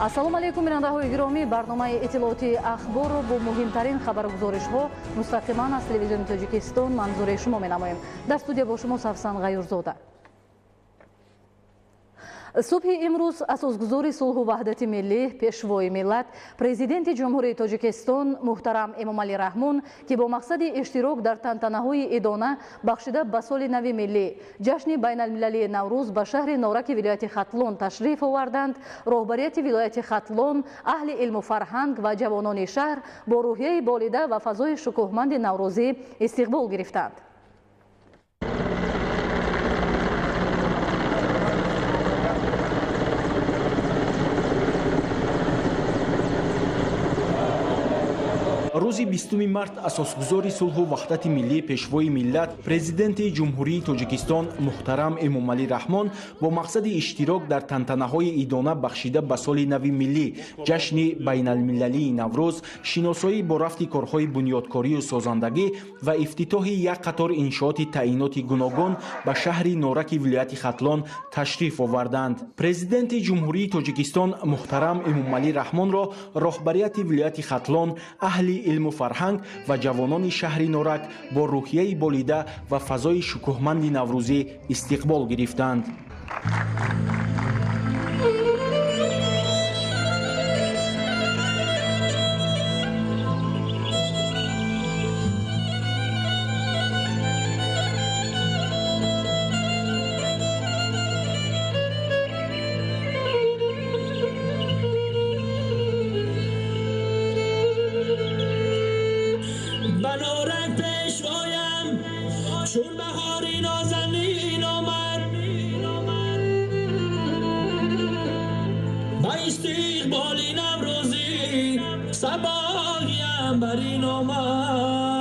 ассалому алайкум бинандаҳои гиромӣ, барномаи иттилооти ахборро бо муҳимтарин хабаргузоришҳо мустақиман аз телевизиони Тоҷикистон манзураи шумо менамоем. Дар студия бо шумо Савсан Ғаюрзода. субҳи имрӯз асосгузори сулҳу ваҳдати миллӣ, пешвои миллат, президенти ҷумҳурии Тоҷикистон муҳтарам Эмомалӣ Раҳмон ки бо мақсади иштирок дар тантанаҳои идона бахшида ба соли нави миллӣ ҷашни байналмилалии Наврӯз ба шаҳри Нораки вилояти Хатлон ташриф оварданд, роҳбарияти вилояти Хатлон, аҳли илму фарҳанг ва ҷавонони шаҳр бо рӯҳияи болида ва фазои шукӯҳманди наврӯзӣ истиқбол гирифтанд. рӯзи 20 март асосгузори сулҳу ваҳдати миллӣ, пешвои миллат, президенти ҷумҳурии Тоҷикистон муҳтарам Эмомалӣ Раҳмон бо мақсади иштирок дар тантанаҳои идона бахшида ба соли нави миллӣ ҷашни байналмилалии Наврӯз, шиносоӣ бо рафти корҳои бунёдкорию созандагӣ ва ифтитоҳи як қатор иншооти таъиноти гуногун ба шаҳри Нораки вилояти Хатлон ташриф оварданд. Президенти ҷумҳурии Тоҷикистон муҳтарам Эмомалӣ Раҳмонро роҳбарияти вилояти Хатлон, аҳли илму фарҳанг ва ҷавонони шаҳри Норак бо рӯҳияи болида ва фазои шукӯҳманди наврӯзӣ истиқбол гирифтанд. چون بهاری نازنین آمد با استقبالی نوروزی صباحی عنبرین آمد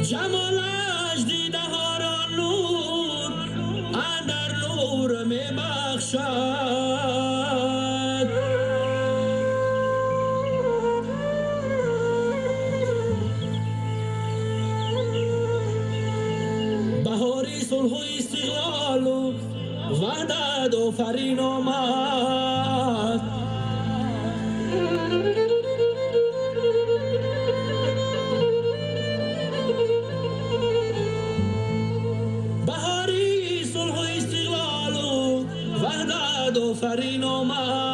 جمالش دیده ها را نور اندر نور می بخشد بهاری صلح و استقلال و وحدت آفرین آمد بهاری صلح و استقلال و وحدت آفرین آمد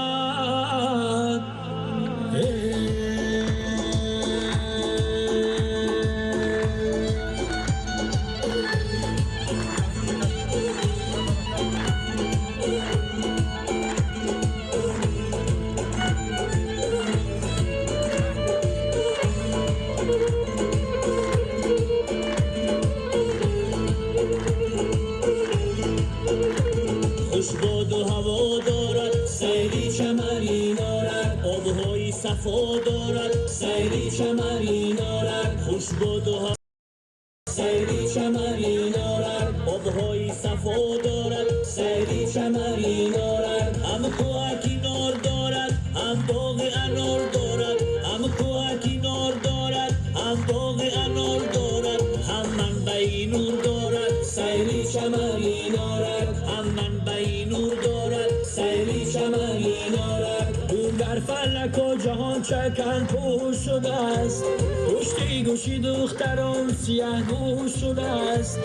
خوش باد و هوا دارد سیری چمنی دارد آبهای صفا دارد سیری چمنی دارد خوش باد و هوا سیری چمنی دارد آبهای صفا دارد سیری چمنی دارد هم کوهکی نار دارد هم باغ انار دارد هم کوهکی نار دارد هم باغ انار دارد هم منبع نور دارد سیری چمنی دارد هم منبع نور دارد سیری چمنی دارد اون در فلک و جهان چکن پوش شده است پشتی گوشی دختران سیاه گوش شده است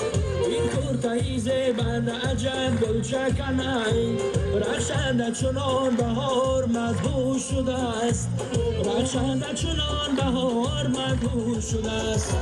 این کرتهی زیبند عجب گل چکنای رخشنده چنان بهار مدهوش شده است رخشنده چنان بهار مدهوش شده است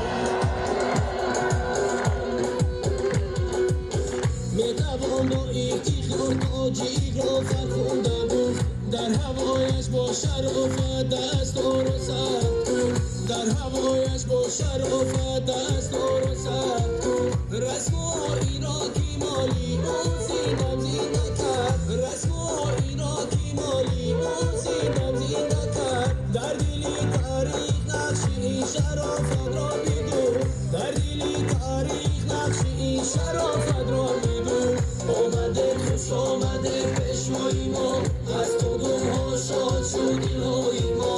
میتوان با افتخار تاجیک را فرخنده بود در هوایش با شرافت دستار و سخت کن در هوایش با شرافت دستار و سخت کن رسم و ایراکی مالی اون زیدم زینده کرد رسم و ایراکی مالی اون زیدم زینده کرد در دلی تاریخ نقشی این شرافت را بدون در دلی تاریخ نقشی این شرافت را بدون آمده خوش آمده پشوای ما از کدوم ها شاد شد دلهای ما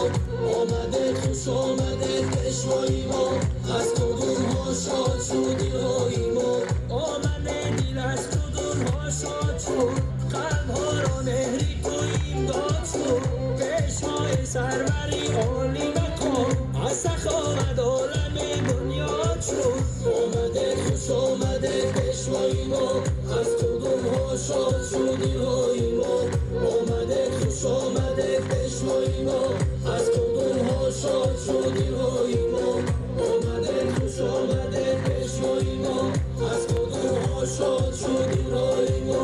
آمده خوش آمده پشوای پشوای ما از کدوم ها شاد شدی های ما آمده دل از کدوم ها شاد شد قلب ها را مهری تو امداد شد پشوای سروری عالی مقام از سخاوت عالم دنیا شد آمده خوش آمده پشوای ما از کدوم ها شاد شدی های ما آمده خوش آمده پشوای ما از کدوم ها شاد شدی های ما آمده خوش آمده پشوای ما از کدوم ها شاد شدی های ما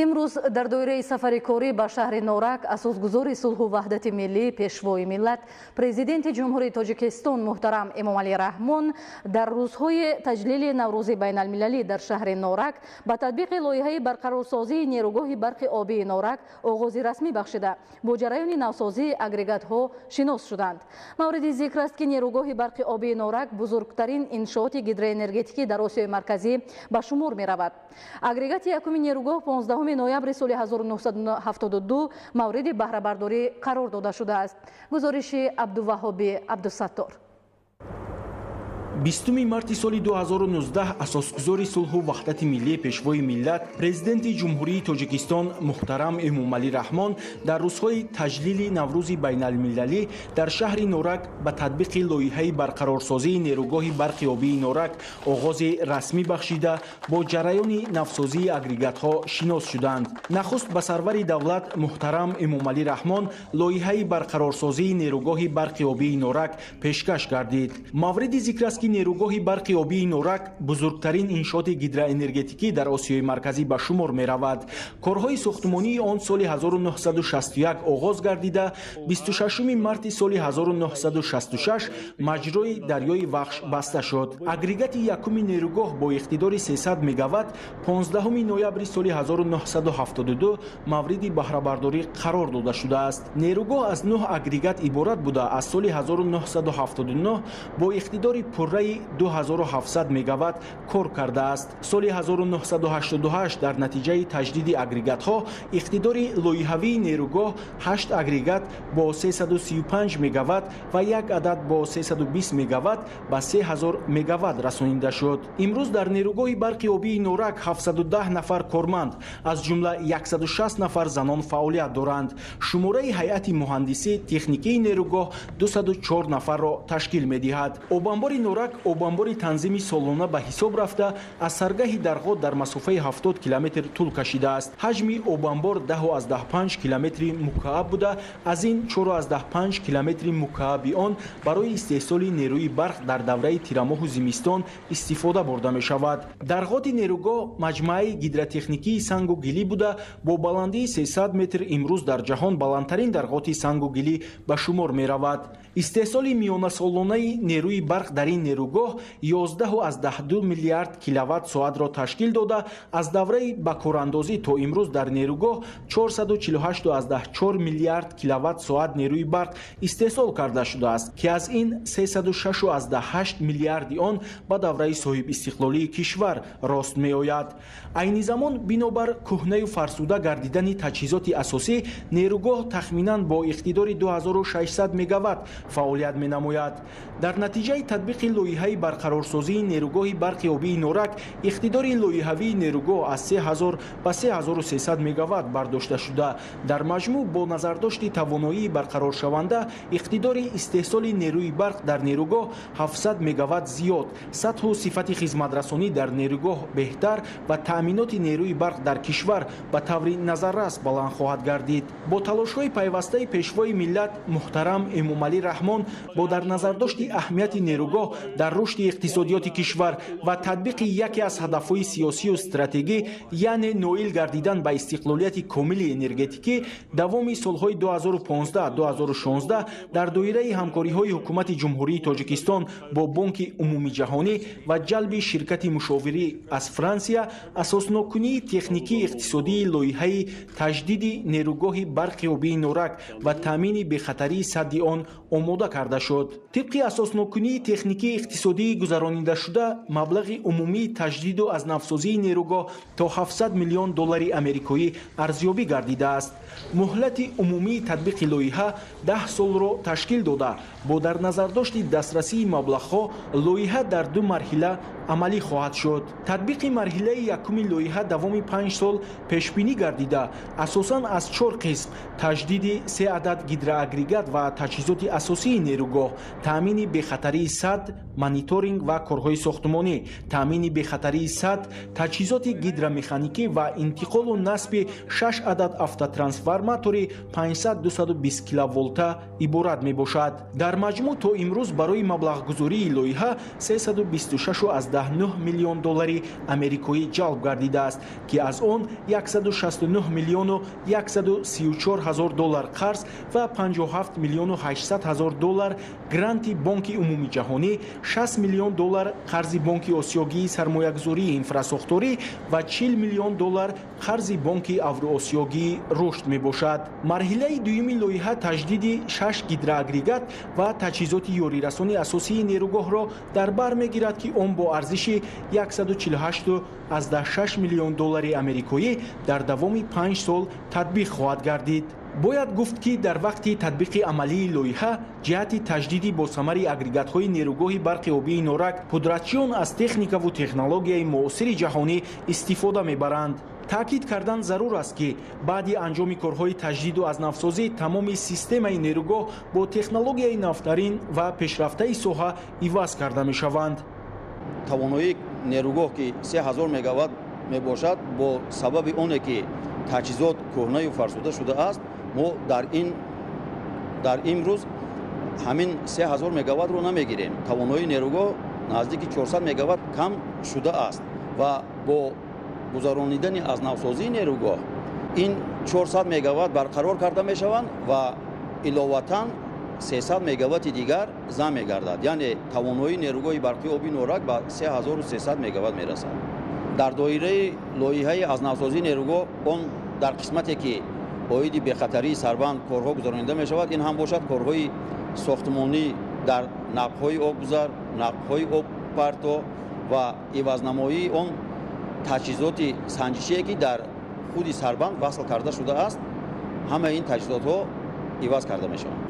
имрӯз дар доираи сафари корӣ ба шаҳри норак асосгузори сулҳу ваҳдати миллӣ пешвои миллат президенти ҷумҳурии тоҷикистон муҳтарам эмомалӣ раҳмон дар рӯзҳои таҷлили наврӯзи байналмилалӣ дар шаҳри норак ба татбиқи лоиҳаи барқарорсозии нерӯгоҳи барқи обии норак оғози расмӣ бахшида бо ҷараёни навсозии агрегатҳо шинос шуданд. мавриди зикр аст ки нерӯгоҳи барқи обии норак бузургтарин иншооти гидроэнергетикӣ дар осиёи марказӣ ба шумор меравад. агрегати якуми нерӯгоҳ 15 ноябри соли 1972 мавриди баҳрабардорӣ қарор дода шудааст. гузориши абдуваҳоби абдусаттор. 20 марти соли 2019 асосгузори сулҳу ваҳдати миллии пешвои миллат президенти ҷумҳурии тоҷикистон муҳтарам эмомалӣ раҳмон дар рӯзҳои таҷлили наврӯзи байналмилалӣ дар шаҳри норак ба татбиқи лоиҳаи барқарорсозии нерӯгоҳи барқи обии норак оғози расмӣ бахшида бо ҷараёни навсозии агрегатҳо шинос шуданд. нахуст ба сарвари давлат муҳтарам эмомалӣ раҳмон лоиҳаи барқарорсозии нерӯгоҳи барқи обии норак пешкаш гардид. мавриди зикр аст ки нерӯгоҳи барқи обии норак бузургтарин иншооти гидроэнергетикӣ дар осиёи марказӣ ба шумор меравад. корҳои сохтмонии он соли 1961 оғоз гардида 26 марти соли 1966 маҷрои дарёи вахш баста шуд. агрегати якуми нерӯгоҳ бо иқтидори 300 мегаватт 15 ноябри соли 1972 мавриди баҳрабардорӣ қарор дода шудааст. нерӯгоҳ аз 9 агрегат иборат буда аз соли 1979 бо иқтидори пурраи 2700 мегаватт кор кардааст. соли 1988 дар натиҷаи таҷдиди агрегатҳо иқтидори лоиҳавии нерӯгоҳ 8 агрегат бо 335 мегаватт ва як адад бо 320 мегаватт ба 3000 мегаватт расонида шуд. имрӯз дар нерӯгоҳи барқи обии норак 710 нафар корманд аз ҷумла 160 нафар занон фаъолият доранд. шумораи ҳайати муҳандисӣ техникии нерӯгоҳ 204 нафарро ташкил медиҳад. обанбори норак обанбори танзими солона ба ҳисоб рафта аз саргаҳи дарғот дар масофаи 70 километр тӯл кашидааст. ҳаҷми обанбор 10,5 километри мукааб буда аз ин 4,5 километри мукааби он барои истеҳсоли нерӯи барқ дар давраи тирамоҳу зимистон истифода бурда мешавад. дарғоти нерӯгоҳ маҷмӯаи гидротехникии сангу гилӣ буда бо баландии 300 метр имрӯз дар ҷаҳон баландтарин дарғоти сангу гилӣ ба шумор меравад. истеҳсоли миёнасолонаи нерӯи барқ дар ин нерӯгоҳ 11,2 миллиард киловатт соатро ташкил дода аз давраи ба корандозӣ то имрӯз дар нерӯгоҳ 448,4 миллиард киловатт соат нерӯи барқ истеҳсол карда шудааст ки аз ин 306,8 миллиарди он ба давраи соҳибистиқлолии кишвар рост меояд. айни замон бинобар кӯҳнаю фарсуда гардидани таҷҳизоти асосӣ нерӯгоҳ тахминан бо иқтидори 2600 мегаватт фаъолият менамояд. дар натиҷаи татбиқи лоиҳаи барқарорсозии нерӯгоҳи барқи обии норак иқтидори лоиҳавии нерӯгоҳ аз 3000 ба 3300 мегаватт бардошта шуда дар маҷмӯъ бо назардошти тавоноии барқароршаванда иқтидори истеҳсоли нерӯи барқ дар нерӯгоҳ 700 мегаватт зиёд, сатҳу сифати хизматрасонӣ дар нерӯгоҳ беҳтар ва таъминоти нерӯи барқ дар кишвар ба таври назаррас баланд хоҳад гардид. бо талошҳои пайвастаи пешвои миллат муҳтарам эмомалӣ раҳмон бо дар назардошти аҳамияти нерӯгоҳ дар рушди иқтисодиёти кишвар ва татбиқи яке аз ҳадафҳои сиёсию стратегӣ, яъне ноил гардидан ба истиқлолияти комили энергетикӣ, давоми солҳои 2015-2016 дар доираи ҳамкориҳои ҳукумати ҷумҳурии Тоҷикистон бо Бонки умумии ҷаҳонӣ ва ҷалби ширкати мушовирӣ аз Франсия, асоснокунии техникии иқтисодии лоиҳаи таҷдиди нерӯгоҳи барқи обии норак ва таъмини бехатарии садди он омода карда шуд. тибқи асоснокунии техникии иқтисодии гузарониндашуда, маблағи умумии таҷдиду азнавсозии нерӯгоҳ то $700 миллион америкоӣ арзёбӣ гардидааст. муҳлати умумии татбиқи лоиҳа 10 солро ташкил дода, бо дар назардошти дастрасии маблағҳо лоиҳа дар 2 марҳила амалӣ хоҳад шуд. татбиқи марҳилаи якуми лоиҳа давоми 5 сол пешбинӣ гардида, асосан аз 4 қисм: таҷдиди 3 адад гидроагрегат ва таҷҳизоти асосии нерӯгоҳ, таъмини бехатарии сад, мониторинг ва корҳои сохтмонӣ, таъмини бехатарии сад, таҷҳизоти гидромеханикӣ ва интиқолу насби 6 адад автотрансформатори 500-220 киловолта иборат мебошад. дар маҷмӯъ то имрӯз барои маблағгузории лоиҳа $326.9 миллион америкоӣ ҷалб гардидааст, ки аз он $169 миллиону $134 ҳазор қарз ва $57 миллиону $800 ҳазор гранти Бонки умумии ҷаҳонӣ, $60 миллион қарзи Бонки осиёгии сармоягузории инфрасохторӣ ва $40 миллион қарзи Бонки авроосиёгии рушд мебошад. марҳилаи дуюми лоиҳа таҷдиди 6 гидроагрегат ва таҷҳизоти ёрирасони асосии нерӯгоҳро дар бар мегирад, ки он бо арзиши $148.6 миллион америкоӣ дар давоми 5 сол татбиқ хоҳад гардид. бояд гуфт, ки дар вақти татбиқи амалии лоиҳа ҷиҳати таҷдиди босамари агрегатҳои нерӯгоҳи барқи обии норак пудратчиён аз техникаву технологияи муосири ҷаҳонӣ истифода мебаранд. таъкид кардан зарур аст, ки баъди анҷоми корҳои таҷдиду азнавсозӣ тамоми системаи нерӯгоҳ бо технологияи навтарин ва пешрафтаи соҳа иваз карда мешаванд. тавоноии нерӯгоҳ ки 3000 мегаватт мебошад, бо сабаби оне ки таҷҳизот кӯҳнаю фарсуда шудааст, мо дар имрӯз ҳамин 3000 мегаваттро намегирем. тавоноии нерӯгоҳ наздики 400 мегаватт кам шудааст ва бо гузаронидани азнавсозии нерӯгоҳ ин 400 мегаватт барқарор карда мешаванд ва иловатан 300 мегаватти дигар зам мегардад, яъне тавоноии нерӯгоҳи барқи оби норак ба 3300 мегаватт мерасад. дар доираи лоиҳаи азнавсозии нерӯгоҳ он дар қисмате ки оиди бехатарии сарбанд корҳо гузаронида мешавад, ин ҳам бошад корҳои сохтмонӣ дар нақбҳои обгузар, нақбҳои обпарто ва ивазнамоии он таҷҳизоти санҷишие ки дар худи сарбанд васл карда шудааст, ҳамаи ин таҷҳизотҳо иваз карда мешаванд.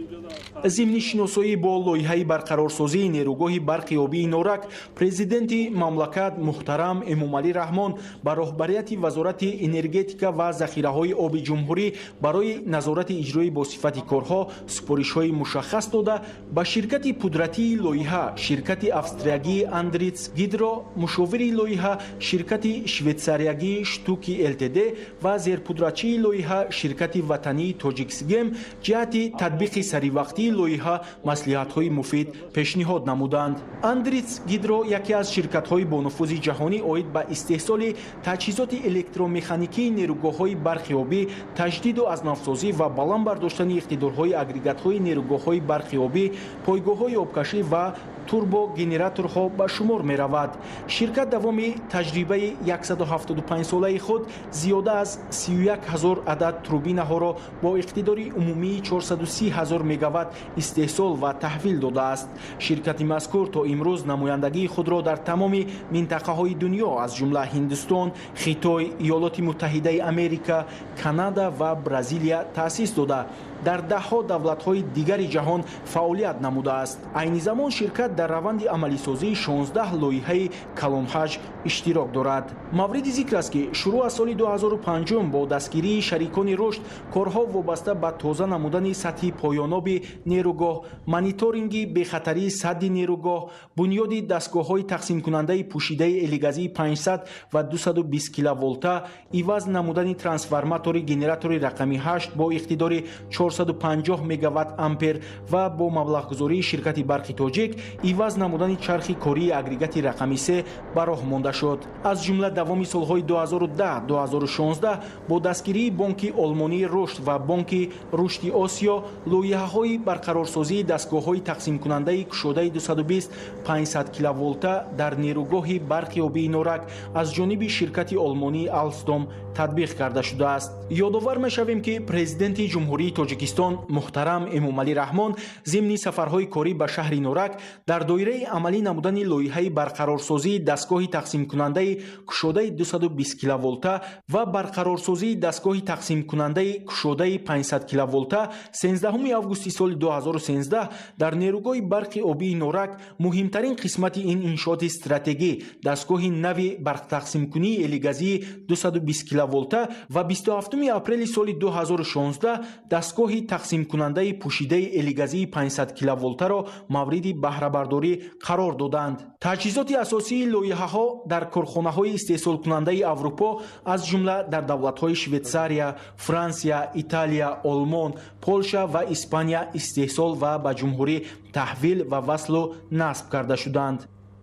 зимни шиносоӣ бо лоиҳаи барқарорсозии нерӯгоҳи барқи обии норак, президенти мамлакат муҳтарам Эмомалӣ Раҳмон ба роҳбарияти вазорати энергетика ва захираҳои оби ҷумҳурӣ барои назорати иҷрои босифати корҳо супоришҳои мушаххас дода, ба ширкати пудратии лоиҳа, ширкати австриягии Андриц Гидро, мушовири лоиҳа ширкати швейтсариягии Штуки Ltd ва зерпудратчии лоиҳа ширкати ватании Тоҷиксгем ҷиҳати татбиқи саривақтии лоиҳа маслиҳатҳои муфид пешниҳод намуданд. Андриц Гидро яке аз ширкатҳои бонуфузи ҷаҳонӣ оид ба истеҳсоли таҷҳизоти электромеханикии нерӯгоҳҳои барқи обӣ, таҷдиду азнавсозӣ ва баланд бардоштани иқтидорҳои агрегатҳои нерӯгоҳҳои барқи обӣ, пойгоҳҳои обкашӣ ва турбогенераторҳо ба шумор меравад. ширкат давоми таҷрибаи 175-солаи худ зиёда аз 31 000 адад турбинаҳоро бо иқтидори умумии 430 000 мегаватт истеҳсол ва таҳвил додааст. ширкати мазкур то имрӯз намояндагии худро дар тамоми минтақаҳои дунё аз ҷумла Ҳиндустон, Хитой, Иёлоти Муттаҳидаи Америка, Канада ва Бразилия таъсис дода, дар даҳҳо давлатҳои дигари ҷаҳон фаъолият намудааст. айни замон ширкат дар раванди амалисозии 16 лоиҳаи калонҳаҷ иштирок дорад. мавриди зикр аст, ки шурӯъ аз соли 2005 бо дастгирии шарикони рушд, корҳо вобаста ба тоза намудани сатҳи поёноби нерӯгоҳ, мониторинги бехатарии садди нерӯгоҳ, бунёди дастгоҳҳои тақсимкунандаи пӯшидаи элегазии 500 ва 220 киловолта, иваз намудани трансформатори генератори рақами 8 бо иқтидори 4 450 мегаватт ампер ва бо маблағгузории ширкати барқи тоҷик иваз намудани чархи кории агрегати рақами 3 ба роҳ монда шуд. аз ҷумла давоми солҳои 2010-2016 бо дастгирии бонки олмонии рушд ва бонки рушди осиё лоиҳаҳои барқарорсозии дастгоҳҳои тақсимкунандаи кушодаи 220-500 киловолта дар нерӯгоҳи барқи обии норак аз ҷониби ширкати олмонии алстом татбиқ карда шудааст. ёдовар мешавем ки президенти ҷумҳурии тоҷикистон муҳтарам эмомалӣ раҳмон зимни сафарҳои корӣ ба шаҳри норак дар доираи амалӣ намудани лоиҳаи барқарорсозии дастгоҳи тақсимкунандаи кушодаи 220 киловолта ва барқарорсозии дастгоҳи тақсимкунандаи кушодаи 500 киловолта 13 августи соли 2013 дар нерӯгоҳи барқи обии норак муҳимтарин қисмати ин иншооти стратегӣ дастгоҳи нави барқтақсимкунии элигазии 220 киловолта ва 27 апрели соли 2016 дастгоҳи тақсимкунандаи пӯшидаи элигазии 500 киловолтаро мавриди баҳрабардорӣ қарор доданд. таҷҳизоти асосии лоиҳаҳо дар корхонаҳои истеҳсолкунандаи аврупо аз ҷумла дар давлатҳои Швейтсария, Франсия, Италия, Олмон, Полша ва Испания истеҳсол ва ба ҷумҳурӣ таҳвил ва васлу насб карда шуданд.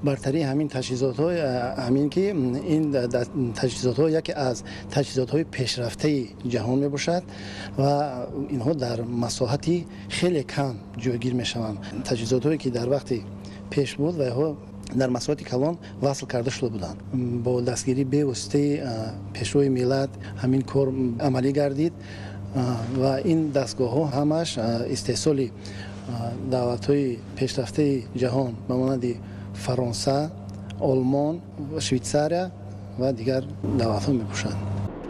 бартари ҳамин таҷҳизотҳо ҳамин ки ин таҷҳизотҳо яке аз таҷҳизотҳои пешрафтаи ҷаҳон мебошад ва инҳо дар масоҳати хеле кам ҷойгир мешаванд. таҷҳизотҳое ки дар вақти пеш буд ва иҳо дар масоҳати калон васл карда шуда буданд. бо дастгирӣ бевоситаи пешрои миллат ҳамин кор амалӣ гардид ва ин дастгоҳҳо ҳамаш истеҳсоли давлатҳои пешрафтаи ҷаҳон ба монанди фаронса, Олмон, Швейтсария ва дигар давлатҳо мебошанд.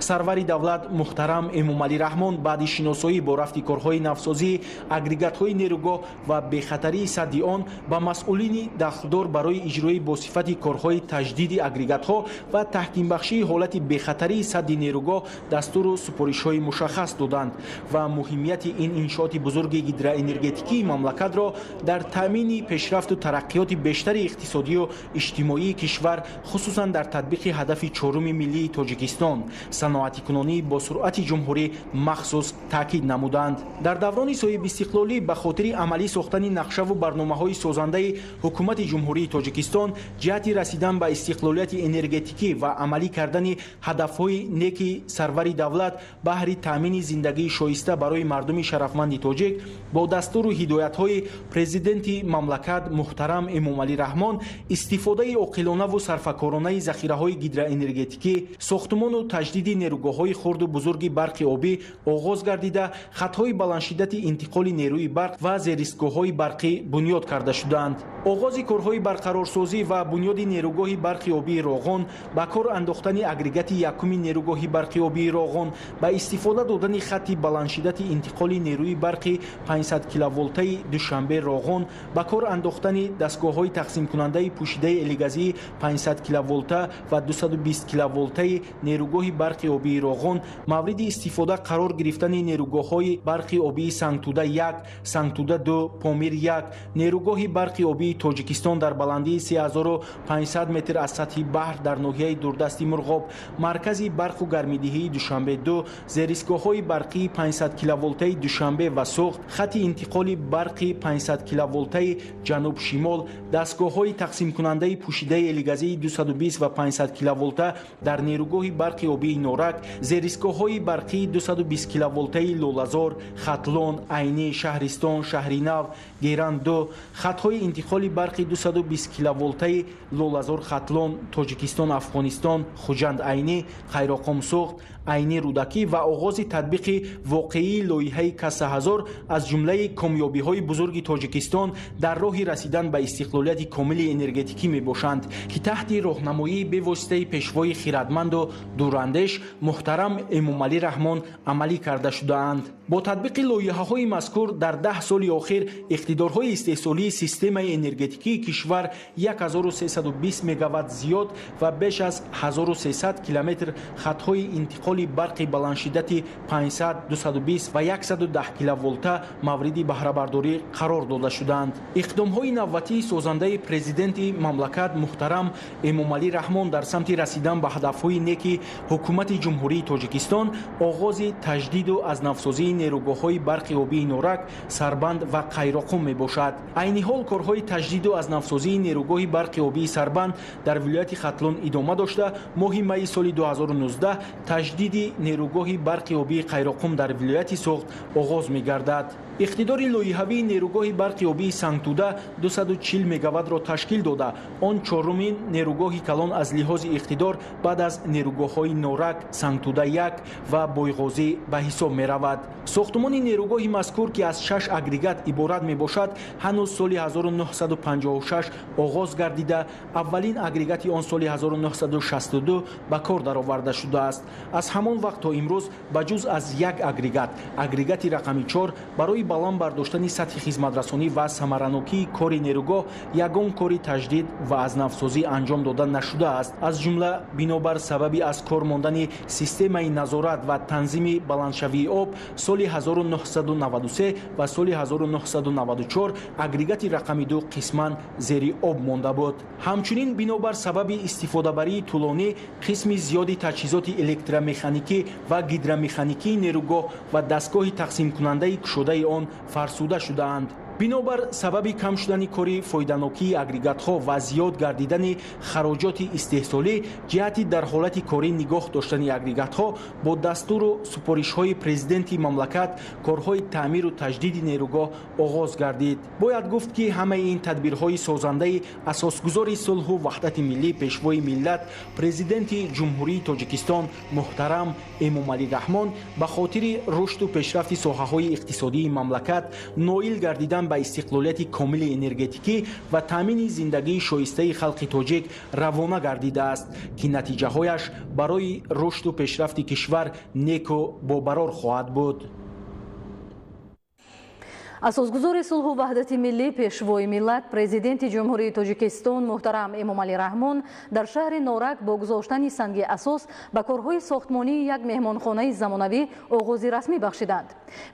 сарвари давлат муҳтарам эмомалӣ раҳмон баъди шиносоӣ бо рафти корҳои навсозии агрегатҳои нерӯгоҳ ва бехатарии садди он ба масъулини дахлдор барои иҷрои босифати корҳои таҷдиди агрегатҳо ва таҳкимбахшии ҳолати бехатарии садди нерӯгоҳ дастуру супоришҳои мушаххас доданд ва муҳимияти ин иншооти бузурги гидроэнергетикии мамлакатро дар таъмини пешрафту тараққиёти бештари иқтисодию иҷтимоии кишвар хусусан дар татбиқи ҳадафи чоруми миллии тоҷикистон саноатикунонӣ бо суръати ҷумҳурӣ махсус таъкид намуданд. дар даврони соҳиби истиқлолӣ ба хотири амалӣ сохтани нақшаву барномаҳои созандаи ҳукумати ҷумҳурии тоҷикистон ҷиҳати расидан ба истиқлолияти энергетикӣ ва амалӣ кардани ҳадафҳои неки сарвари давлат баҳри таъмини зиндагии шоиста барои мардуми шарафманди тоҷик бо дастуру ҳидоятҳои президенти мамлакат муҳтарам эмомалӣ раҳмон истифодаи оқилонаву сарфакоронаи захираҳои гидроэнергетикӣ сохтумону таҷдиди нерӯгоҳҳои хурду бузурги барқи обӣ оғоз гардида хатҳои баландшиддати интиқоли нерӯи барқ ва зеристгоҳҳои барқӣ бунёд карда шуданд. оғози корҳои барқарорсозӣ ва бунёди нерӯгоҳи барқи обии Роғон ба кор андохтани агрегати якуми нерӯгоҳи барқи обии Роғон ба истифода додани хатти баландшиддати интиқоли нерӯи барқи 500 киловолтаи Душанбе Роғон ба кор андохтани дастгоҳҳои тақсимкунандаи пӯшидаи элигазии 500 киловолта ва 220 киловолтаи нерӯгоҳи барқи обии Роғон мавриди истифода қарор гирифтани нерӯгоҳҳои барқи обии Сангтуда 1, Сангтуда 2, Помир 1, нерӯгоҳи барқи обии Тоҷикистон дар баландии 3500 метр аз сатҳи баҳр дар ноҳияи дурдасти Мурғоб, маркази барқу гармидиҳии Душанбе 2, зеристгоҳҳои барқии 500 киловолтаи Душанбе ва Суғд, хати интиқоли барқи 500 киловолтаи ҷануб шимол, дастгоҳҳои тақсимкунандаи пӯшидаи элигазии 220 ва 500 киловолта дар нерӯгоҳи барқи обии Норак, зеристгоҳҳои барқии 220 киловолтаи Лолазор, Хатлон, Айнӣ, Шаҳристон, Шаҳринав, Геран 2, хатҳои интиқоли барқи 220 киловолтаи Лолазор, Хатлон, Тоҷикистон, Афғонистон, Хуҷанд Айнӣ, Қайроқом Суғд, Айни Рудакӣ ва оғози татбиқи воқеии лоиҳаи Кассаҳазор аз ҷумлаи комёбиҳои бузурги Тоҷикистон дар роҳи расидан ба истиқлолияти комили энергетикӣ мебошанд, ки таҳти роҳнамоии бевоситаи пешвои хиратманду дурандеш муҳтарам Эмомалӣ Раҳмон амалӣ карда шудаанд. бо татбиқи лоиҳаҳои мазкур дар 10 соли охир иқтидорҳои истеҳсолии системаи энергетикии кишвар 1320 мегаватт зиёд ва беш аз 1300 километр хатҳои интиқоли барқи баландшиддати 500, 220 ва 110 киловолта мавриди баҳрабардорӣ қарор дода шуданд. иқдомҳои навбатии созандаи президенти мамлакат муҳтарам Эмомалӣ Раҳмон дар самти расидан ба ҳадафҳои неки ҳукумати президенти ҷумҳурии тоҷикистон оғози таҷдиду азнафсозии нерӯгоҳҳои барқи обии норак, Сарбанд ва Қайроқум мебошад. Айни ҳол корҳои таҷдиду азнафсозии нерӯгоҳи барқи обии Сарбанд дар вилояти Хатлон идома дошта, моҳи майи соли 2019 таҷдиди нерӯгоҳи барқи обии Қайроқум дар вилояти Суғд оғоз мегардад. иқтидори лоиҳавии нерӯгоҳи барқи обии Сангтуда 240 мегаваттро ташкил дода, он чорумин нерӯгоҳи калон аз лиҳози иқтидор баъд аз нерӯгоҳҳои Норак, Сангтуда 1 ва Бойғозӣ ба ҳисоб меравад. Сохтумони нерӯгоҳи мазкур, ки аз 6 агрегат иборат мебошад, ҳанӯз соли 1956 оғоз гардида, аввалин агрегати он соли 1962 ба кор дароварда шудааст. Аз ҳамон вақт то имрӯз ба ҷуз аз як агрегат, агрегати рақами 4, барои баланд бардоштани сатҳи хизматрасонӣ ва самаранокии кори нерӯгоҳ ягон кори таҷдид ва азнавсозӣ анҷом дода нашудааст. Аз ҷумла бинобар сабаби аз кор мондани системаи назорат ва танзими баландшавии об соли 1993 ва соли 1994 агрегати рақами 2 қисман зери об монда буд. ҳамчунин бинобар сабаби истифодабарии тӯлонӣ қисми зиёди таҷҳизоти электромеханикӣ ва гидромеханикии нерӯгоҳ ва дастгоҳи тақсимкунандаи кушодаи он фарсуда шудаанд. бинобар сабаби кам шудани кори фоиданокии агрегатҳо ва зиёд гардидани хароҷоти истеҳсолӣ ҷиҳати дар ҳолати корӣ нигоҳ доштани агрегатҳо бо дастуру супоришҳои президенти мамлакат корҳои таъмиру таҷдиди нерӯгоҳ оғоз гардид. бояд гуфт, ки ҳамаи ин тадбирҳои созандаи асосгузори сулҳу ваҳдати миллӣ пешвои миллат президенти ҷумҳурии тоҷикистон муҳтарам Эмомалӣ Раҳмон ба хотири рушду пешрафти соҳаҳои иқтисодии мамлакат ноил гардидан ба истиқлолияти комили энергетикӣ ва таъмини зиндагии шоистаи халқи тоҷик равона гардидааст, ки натиҷаҳояш барои рушду пешрафти кишвар неку бобарор хоҳад буд. асосгузори сулҳу ваҳдати миллӣ пешвои миллат президенти ҷумҳурии тоҷикистон муҳтарам Эмомалӣ Раҳмон дар шаҳри Норак бо гузоштани санги асос ба корҳои сохтмонии як меҳмонхонаи замонавӣ оғози расмӣ бахшиданд.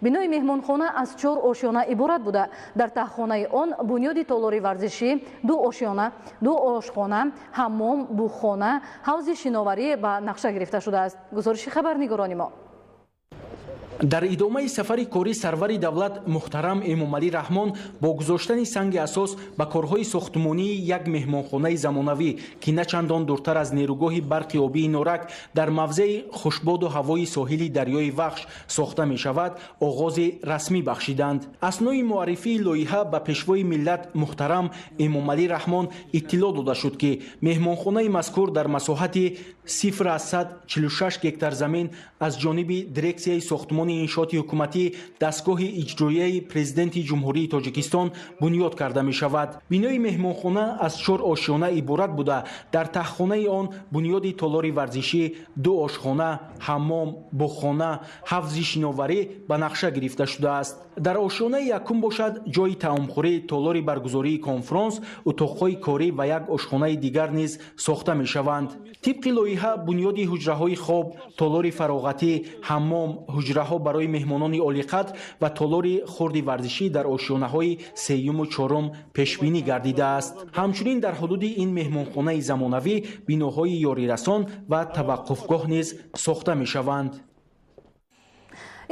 бинои меҳмонхона аз 4 ошёна иборат буда, дар таҳхонаи он бунёди толори варзишӣ, 2 ошёна, 2 ошхона, ҳаммом, буғхона, ҳавзи шиноварӣ ба нақша гирифта шудааст. гузориши хабарнигорони мо. дар идомаи сафари кори сарвари давлат муҳтарам Эмомалӣ Раҳмон бо гузоштани санги асос ба корҳои сохтмонии як меҳмонхонаи замонавӣ, ки на чандон дуртар аз нерӯгоҳи барқи обии Норак дар мавзеи хушбоду ҳавои соҳили дарёи Вахш сохта мешавад, оғози расмӣ бахшиданд. аснои муаррифии лоиҳа ба пешвои миллат муҳтарам Эмомалӣ Раҳмон иттилоъ дода шуд, ки меҳмонхонаи мазкур дар масоҳати 0-146 гектар замин аз ҷониби дирексияи сохтмони иншооти ҳукуматӣ дастгоҳи иҷроияи президенти ҷумҳурии тоҷикистон бунёд карда мешавад. бинои меҳмонхона аз 4 ошёна иборат буда, дар таҳхонаи он бунёди толори варзишӣ, 2 ошхона, ҳаммом, буғхона, ҳавзи шиноварӣ ба нақша гирифта шудааст. дар ошёнаи якум бошад ҷои таомхӯрӣ, толори баргузории конфронс, утоқҳои корӣ ва як ошхонаи дигар низ сохта мешаванд. тибқи лоиҳа бунёди ҳуҷраҳои хоб, толори фароғатӣ, ҳаммом, ҳуҷраҳо барои меҳмонони олиқадр ва толори хурди варзишӣ дар ошёнаҳои сеюму чорум пешбинӣ гардидааст. ҳамчунин дар ҳудуди ин меҳмонхонаи замонавӣ биноҳои ёрирасон ва таваққуфгоҳ низ сохта мешаванд.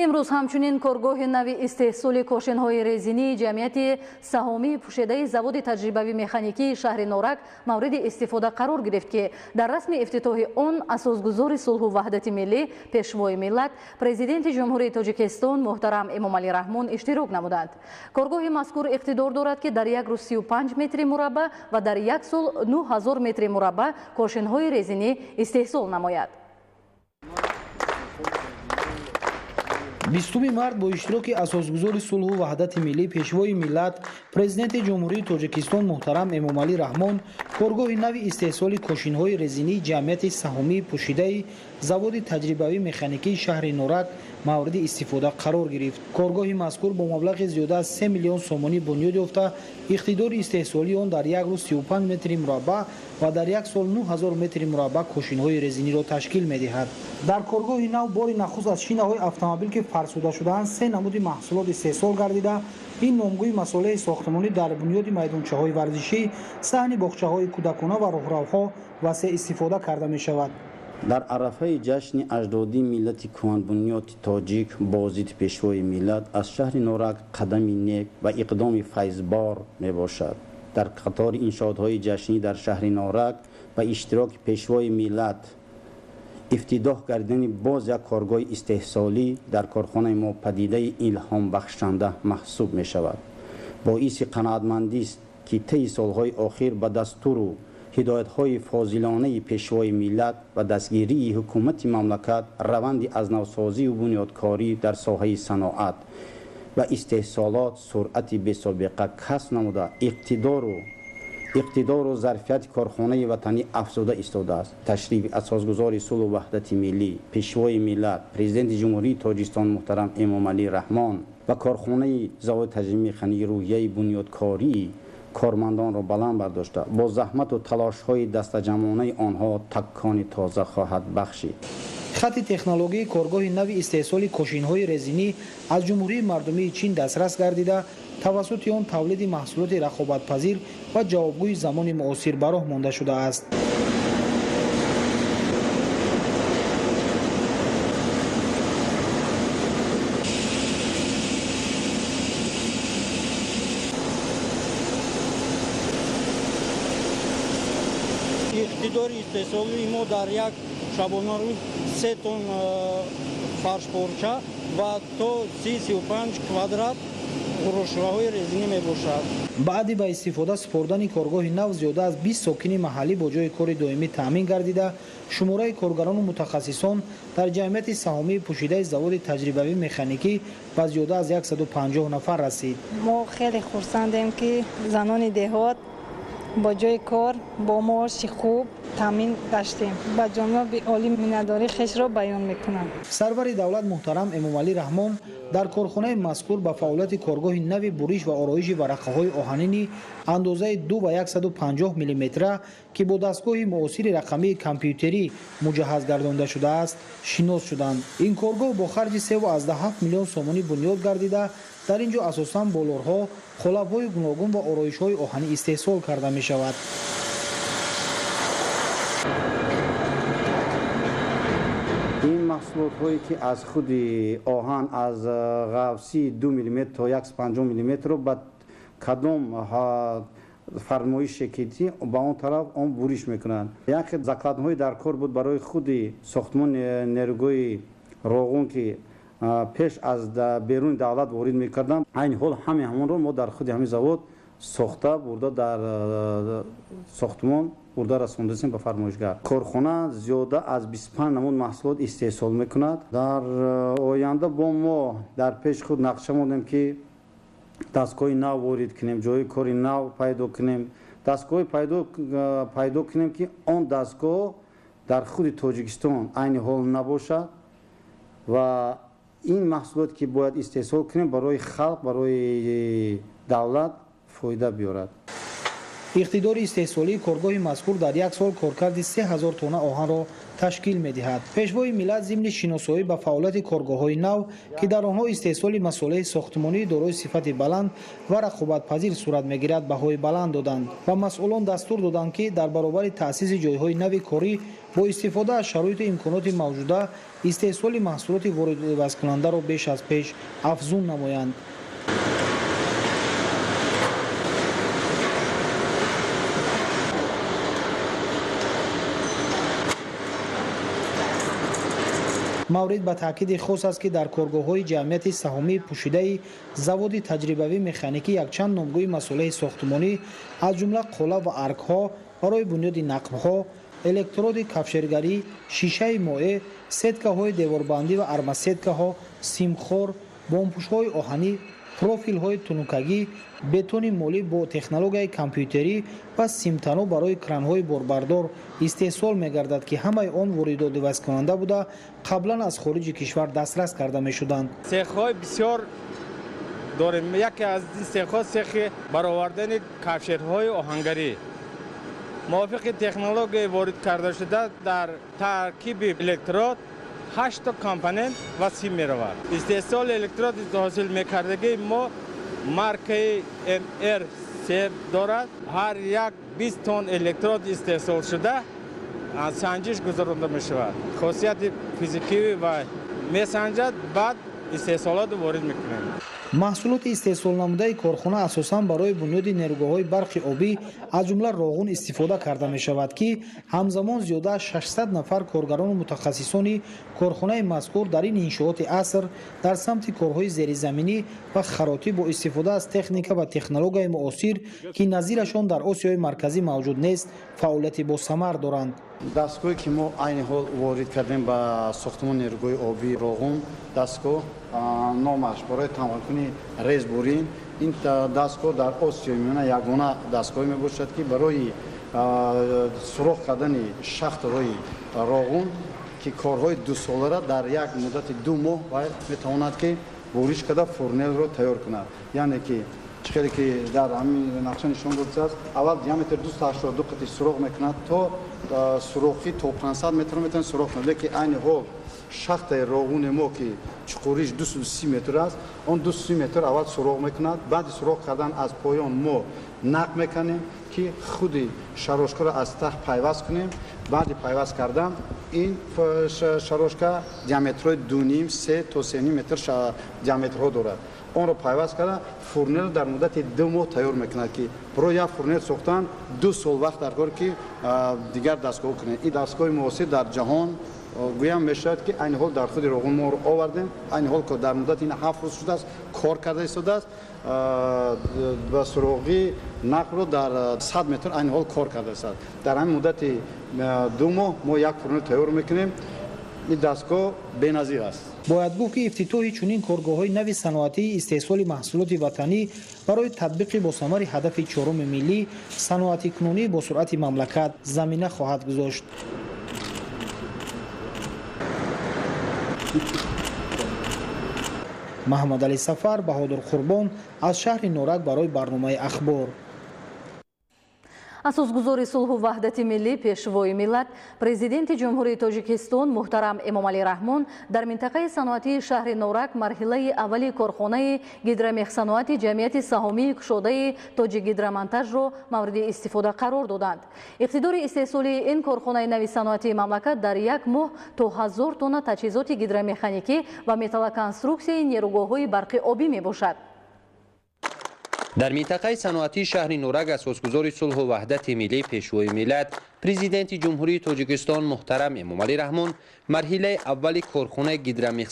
имрӯз ҳамчунин коргоҳи нави истеҳсоли кошинҳои резинии ҷамъияти саҳомии пӯшедаи заводи таҷрибавии механикии шаҳри Норак мавриди истифода қарор гирифт, ки дар расми ифтитоҳи он асосгузори сулҳу ваҳдати миллӣ пешвои миллат президенти ҷумҳурии тоҷикистон муҳтарам Эмомалӣ Раҳмон иштирок намуданд. коргоҳи мазкур иқтидор дорад, ки дар як рӯз 35 метри мураббаъ ва дар як сол 9000 метри мураббаъ кошинҳои резинӣ истеҳсол намояд. 20 март бо иштироки асосгузори сулҳу ваҳдати миллӣ пешвои миллат президенти ҷумҳурии тоҷикистон муҳтарам Эмомалӣ Раҳмон коргоҳи нави истеҳсоли кошинҳои резинии ҷамъияти саҳомии пӯшидаи заводи таҷрибавии механикии шаҳри Норак мавриди истифода қарор гирифт. коргоҳи мазкур бо маблағи зиёда аз 3 миллион сомонӣ бунёд ёфта, иқтидори истеҳсолии он дар як рӯз 35 метри мураббаъ ва дар як сол 9000 метри мураббаъ кошинҳои резиниро ташкил медиҳад. дар коргоҳи нав бори нахуст аз шинаҳои автомобил ки фарсуда шудаанд 3 намуди маҳсулот истеҳсол гардида, ин номгӯи масолеҳи сохтмонӣ дар бунёди майдончаҳои варзишӣ, саҳни боғчаҳои кӯдакона ва роҳравҳо васеъ истифода карда мешавад. در عرفه جشن اجدادی ملت کهن‌بنیاد تاجیک بازدید پیشوای ملت از شهر نورک قدمی نیک و اقدام فیضبار می باشد. در قطار انشاءات‌های جشنی در شهر نورک و اشتراک پیشوای ملت افتتاح کردن باز یک کارگاه استحصالی در کارخانه ما پدیده الهام بخشنده محسوب می شود. باعث قناعتمندی است که طی سالهای اخیر به دستور و هدایت‌های فاضلانه پیشوای ملت و دستگیری حکومت مملکت روند از نوسازی و بنیادکاری در ساحه صنعت و استحصالات سرعت بی‌سابقه کسب نموده اقتدار و ظرفیت کارخانه وطنی افزوده ایستاده است. تشریف اساسگزار صلح و وحدت ملی پیشوای ملت پرزیدنت جمهوری تاجیکستان محترم امامعلی رحمان و کارخانه زواد تجزیه میخانی روحیه بنیادکاری کارمندان را بلند برداشته با زحمت و تلاش های دستجمعانه آنها تکان تازه خواهد بخشید. خط تکنولوژی کارگاه نوی استحصال کاشین‌های رزینی از جمهوری مردمی چین دسترس گردیده توسط آن تولید محصولات رقابت‌پذیر و جوابگوی زمان معاصر به راه مانده شده است. اقتدار استحصالی ما در یک شبانه روز 3 تن فرش پارچه و تا 35 کوادرات خروشگاه‌های رزینی میباشد. بعد با استفاده سپردن کارگاه نو زیاده از 20 ساکن محلی با جای کار دائمی تامین گردیده شماره کارگران و متخصصان در جمعیت سهامی پوشیده زواد تجربوی مکانیکی به زیاده از 150 نفر رسید. ما خیلی خرسندیم که زنان دهات با جای کار با معاش خوب تامین داشتیم. با جناب عالی منتداری خش را بیان میکنم. سرور دولت محترم امامعلی رحمان در کارخانه مذکور به فعالیت کارگاه نوی بریش و آرایش ورقه‌های آهنینی اندازه 2 و 150 میلیمتر که با دستگاه معاصر رقمی کامپیوتری مجهز گردانده شده است شناس شدند. این کارگاه با خرج 3.7 میلیون سومانی بنیاد گردیده در اینجا اساساً بولورها، خلب‌های گوناگون و آرایش‌های آهنی استحصال کرده می شود. این محصولات هایی که از خود آهن از غوصی 2 میلیمتر تا 1.5 میلیمتر به کدام فرمایش شکلی با اون طرف آن بریش میکنند. یک زکات‌های در کار بود برای خود ساختمان نیروگاه روغن که پیش از بیرون دولت وارد میکردم. این حال همون رو ما در خود همین زواد ساخته برده در ساختمان برده رساندیم به فرمایشگر. کارخانه زیاده از 25 نمود محصولات استحصال میکند. در آینده با ما در پیش خود نقشه ماندیم که دستگاه نو وارد کنیم، جای کاری نو پیدا کنیم، دستگاه پیدا کنیم که آن دستگاه در خود تاجیکستان عین حال نباشد و این محصولات که باید استحصال کنیم برای خلق برای دولت فایده بیارد. اقتدار استحصالی کارگاه مذکور در یک سال کارکرد 3000 تن آهن را تشکیل می‌دهد. پیشوای ملت ضمن شناسایی به فعالیت کارگاه‌های نو که در آنها استحصال مسائل ساختمانی دارای صفت بلند و رقابت‌پذیر صورت می‌گیرد بهای بلند دادند و مسئولان دستور دادند که در برابر تأسیس جای‌های نو کاری با استفاده از شرایط امکانات موجوده استحصال محصولات وارد کننده را بیش از پیش افزون نمایند. مورد به تاکید خاص است که در کارگاه‌های جمعیت سهامی پوشیده زواد تجربوی مکانیکی یک چند نامگوی مسئله ساختمانی از جمله قالب و ارک‌ها برای بنیاد نقب‌ها، الکترود کفشرگری، شیشه مائع، سدکه‌های دیواربندی و ارمسدکه‌ها، سیمخور، بمب‌پوش‌های آهنی، پروفیل‌های تنوکگی، بتون مولی با تکنولوژی کامپیوتری و سیمتنو برای کران‌های باربردار استحصال می‌گردد که همه آن واردات وصل کننده بوده قبلا از خارج کشور دسترس کرده می‌شدند. سیخ‌های بسیار داریم. یکی از این سیخ‌ها سیخ برآوردن کفشرهای آهنگری موافق تکنولوژی وارد کرده شده در ترکیب الکترود 8 تا کامپوننت و سیم می‌رود. استحصال الکترود حاصل می‌کردگی ما مارکه MR3 دارد. هر یک 20 تن الکترود استحصال شده سنجش گذرانده می شود. خاصیت فیزیکی و می سنجد بعد استحصالات وارد میکنیم. محصولات استحصال نموده کارخانه اساساً برای بنیاد نیروگاه‌های برق آبی از جمله راغون استفاده کرده می شود که همزمان زیاده 600 نفر کارگران و متخصصان کارخانه مذکور در این انشاءات عصر در سمت کارهای زیرزمینی و خراطی با استفاده از تکنیک و تکنولوژی معاصر که نظیرشان در آسیای مرکزی موجود نیست فعالیت با ثمر دارند. دستگاهی که ما عین حال وارد کردیم به ساختمان نیروگاه آبی راغون دستگاه نامش برای تمکین ریزبرین این دستگاه در آسیا میانه یگانه دستگاهی میباشد که برای سوراخ کردن شخت روی راغون که کارهای 2 ساله را در یک مدت 2 ماه باید میتواند که بوریش کرده فرنل را تیار کند. یعنی که چخیلی که در همین نقشه نشان داده است اول دیامتر 282 قطعه سوراخ میکند تا سوراخی تا 500 متر میتونه سوراخ کنه که عین حال شخت راغون ما که چقوریش 230 متر است اون 230 متر اول سوراخ میکند بعد سوراخ کردن از پایان ما نق میکنیم که خود شراشکا را از ته پیوست کنیم. بعد پیوست کردن این شراشکا دیامتر 2.5 3 تا 3.5 متر دیامتر ها دارد. اون را پیوست کردن فرنل در مدت 2 ماه تیار میکند که برای یک فرنل ساختن 2 سال وقت در کار که دیگر دستگاه کنه. این دستگاه معاصر در جهان گویم میشد که این حال در خود راغون ما رو آوردیم. این حال که در مدت این 7 روز شده است کار کرده ایستاده است و سوراخی نقل رو در 100 متر این حال کار کرده است. در همین مدت 2 ماه ما یک فرنل تیار میکنیم. این دستگاه بی‌نظیر است. باید گفت که افتتاح چنین کارگاه‌های نوی صنعتی استحصال محصولات وطنی برای تطبیق با ثمر هدف 4 ملی صنعتی کنونی با سرعت مملکت زمینه خواهد گذاشت. محمد علی سفر، بهادر قربان از شهر نورک برای برنامه اخبار. асосгузори сулҳу ваҳдати миллӣ пешвои миллат президенти ҷумҳурии тоҷикистон муҳтарам эмомалӣ раҳмон дар минтақаи саноатии шаҳри норак марҳилаи аввали корхонаи гидромехсаноати ҷамъияти саҳомии кушодаи тоҷикгидромонтажро мавриди истифода қарор доданд. иқтидори истеҳсоли ин корхонаи нави саноатии мамлакат дар як моҳ то 1000 тонна таҷҳизоти гидромеханикӣ ва металлоконструксияи нерӯгоҳҳои барқи обӣ мебошад. در منطقه صنعتی شهر نورک اساسگزار صلح و وحدت ملی پیشوای ملت پرزیدنت جمهوری تاجیکستان محترم امامعلی رحمان مرحله اول کارخانه گیدرومخ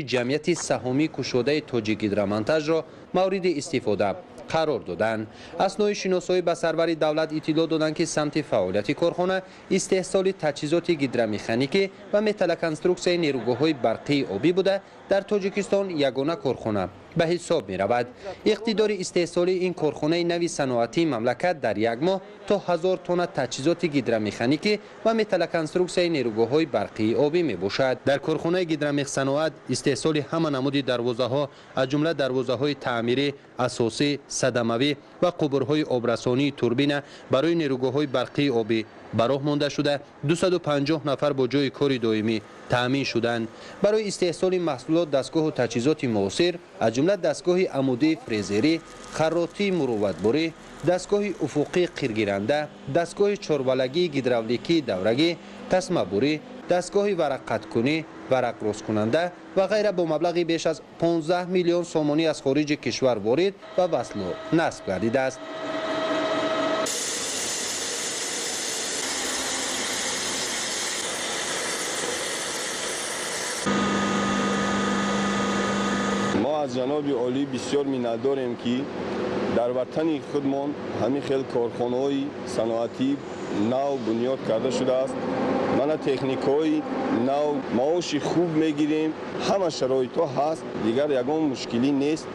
جمعیت سهامی کشوده توجیکگیدرومونتاژ را مورد استفاده قرار دادند. اثنای شناسایی به سرور دولت اطلاع دادند که سمت فعالیت کارخانه استحصال تجهیزات گیدرومکانیکی و متالکنستروکسیون نیروگاه‌های برقی آبی بوده در تاجیکستان یگانه کارخانه به حساب می رود. اقتدار استحصال این کارخانه نوی صنعتی مملکت در یک ماه تا 1000 تن تجهیزات گیدرومکانیکی و متالکنستروکسیون نیروگاه‌های برقی آبی می باشد. در کارخانه گیدرومخ صنعت استحصال همه نمود دروازه‌ها از جمله دروازه‌های تعمیری، اساسی، صدموی و قبرهای آبرسانی توربین برای نیروگاه‌های برقی آبی براه مانده شده 250 نفر با جای کاری دائمی تامین شدند. برای استحصال محصولات دستگاه و تجهیزات معاصر از جمله دستگاه عمودی فریزری، خراطی مروتباری، دستگاه افقی قیرگیرنده، دستگاه چاربلگی گیدرولیکی دورگی، تسمه بری، دستگاه ورق قطع کنی، ورق راست کننده و غیره با مبلغی بیش از 15 میلیون سومانی از خارج کشور وارد و وصل و نصب گردیده است. ما از جناب عالی بسیار می‌نداریم که در وطن خودمان همین خیلی کارخانه‌های صنعتی نو بنیاد کرده شده است. من تکنیک‌های نو معاش خوب می‌گیریم، همه شرایط‌ها هست، دیگر یگان مشکلی نیست.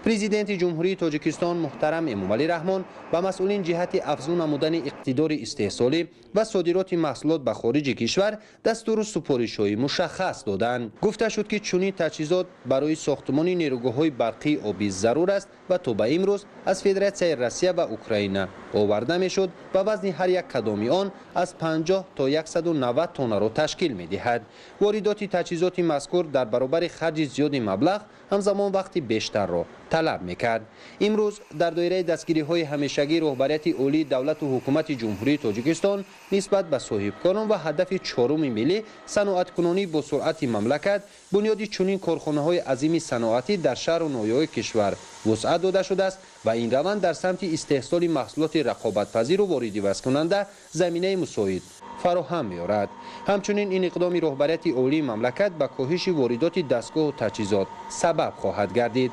پرزیدنت جمهوری تاجیکستان محترم امامعلی رحمان و مسئولین جهت افزون نمودن اقتدار استحصالی و صادرات محصولات به خارج کشور دستور سپارش‌های مشخص دادند. گفته شد که چنین تجهیزات برای ساختمان نیروگاه‌های برقی آبی ضرور است و تو به امروز از فدراسیای روسیه و اوکراین آورده میشد و وزن هر یک کدام آن از 50 تا 190 تن را تشکیل می‌دهد. واردات تجهیزات مذکور در برابر خرج زیاد مبلغ همزمان وقتی بیشتر را طلب می‌کرد. امروز در دایره دستگیری‌های همیشگی رهبریت عالی دولت و حکومت جمهوری تاجیکستان نسبت به صاحبکاران و هدف چهارم ملی صنعت‌کنانی با سرعت مملکت بنیاد چنین کارخانه‌های عظیم صنعتی در شهر و ناحیه‌های کشور وسعت داده شده است و این روند در سمت استحصال محصولات رقابت‌پذیر و واردی کننده زمینه مساعد فراهم می‌آورد. همچنین این اقدام رهبریت عالی مملکت به کاهش واردات دستگاه و تجهیزات سبب خواهد گردید.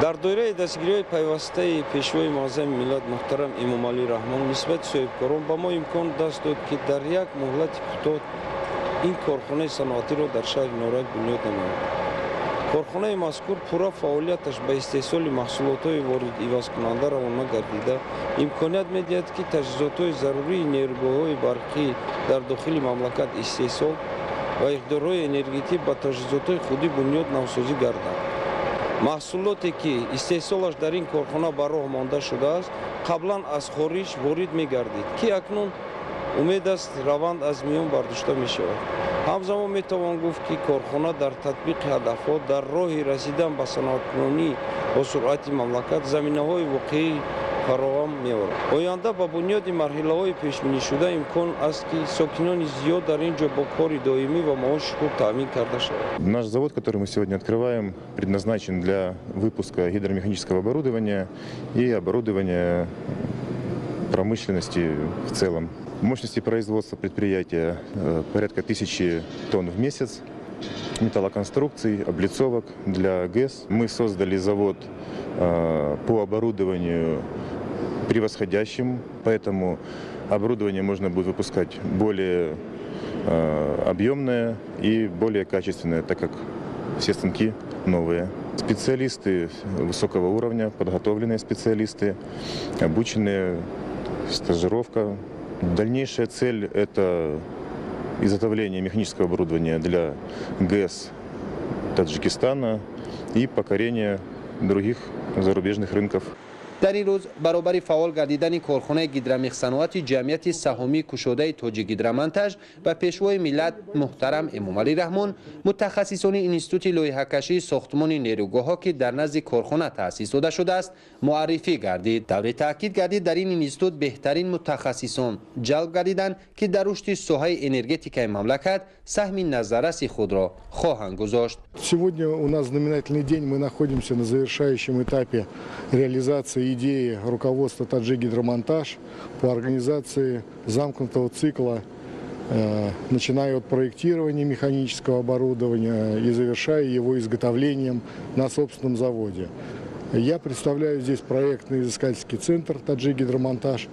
در دوره دستگیری پیوسته پیشوای معظم ملت محترم امام علی رحمان نسبت صاحبکاران به ما امکان دست داد که در یک مهلت کوتاه این کارخانه صنعتی را در شهر نورک بنیاد نماییم. کارخانه مذکور پورا فعالیتش به استحصال محصولات‌های وارد عوض کننده روانه گردیده امکانیت می‌دهد که تجهیزات‌های ضروری نیروگاه‌های برقی در داخل مملکت استحصال و اقدارهای انرژیتی به تجهیزات‌های خودی بنیاد نوسازی گردد. محصولاتی که استحصالش در این کارخانه بر راه مانده شده است قبلا از خارج وارد می‌گردید که اکنون امید است روند از میان برداشته می‌شود. همزمان میتوان گفت که کارخانه در تطبیق هدفات در راه رسیدن به صنعت‌کنانی با سرعت مملکت زمینه‌های واقعی فراهم می‌آورد. آینده با بنیاد مرحله‌های پیش‌بینی شده امکان است که ساکنان زیاد در اینجا با کار دائمی و معاش خوب تامین کرده شود. Наш завод, который мы сегодня открываем, предназначен для выпуска гидромеханического оборудования и оборудования промышленности в целом. Мощности производства предприятия порядка 1000 тонн в месяц. Металлоконструкций, облицовок для ГЭС. Мы создали завод по оборудованию превосходящим, поэтому оборудование можно будет выпускать более объемное и более качественное, так как все станки новые. Специалисты высокого уровня, подготовленные специалисты, обученные, стажировка. Дальнейшая цель – это изготовление механического оборудования для ГЭС Таджикистана и покорение других зарубежных рынков. در این روز برابر فعال گردیدن کارخانه گیدرمیخ صنعتی جمعیت سهامی کشاده تاجیک گیدرمنتج و پیشوای ملت محترم امام علی رحمان متخصصان اینستیتوت لایحه‌کشی ساختمان نیروگاه‌ها که در نزد کارخانه تأسیس داده شده است معرفی گردید. دوره تاکید گردید در این اینستیتوت بهترین متخصصان جلب گردیدند که در رشد ساحه انرژتیکای مملکت سهم نظررس خود را خواهند گذاشت. Сегодня у нас знаменательный день, мы находимся на завершающем этапе реализации идеи руководства «Таджикгидромонтаж» по организации замкнутого цикла, начиная от проектирования механического оборудования и завершая его изготовлением на собственном заводе. Я представляю здесь проектный изыскательский центр «Таджикгидромонтаж»,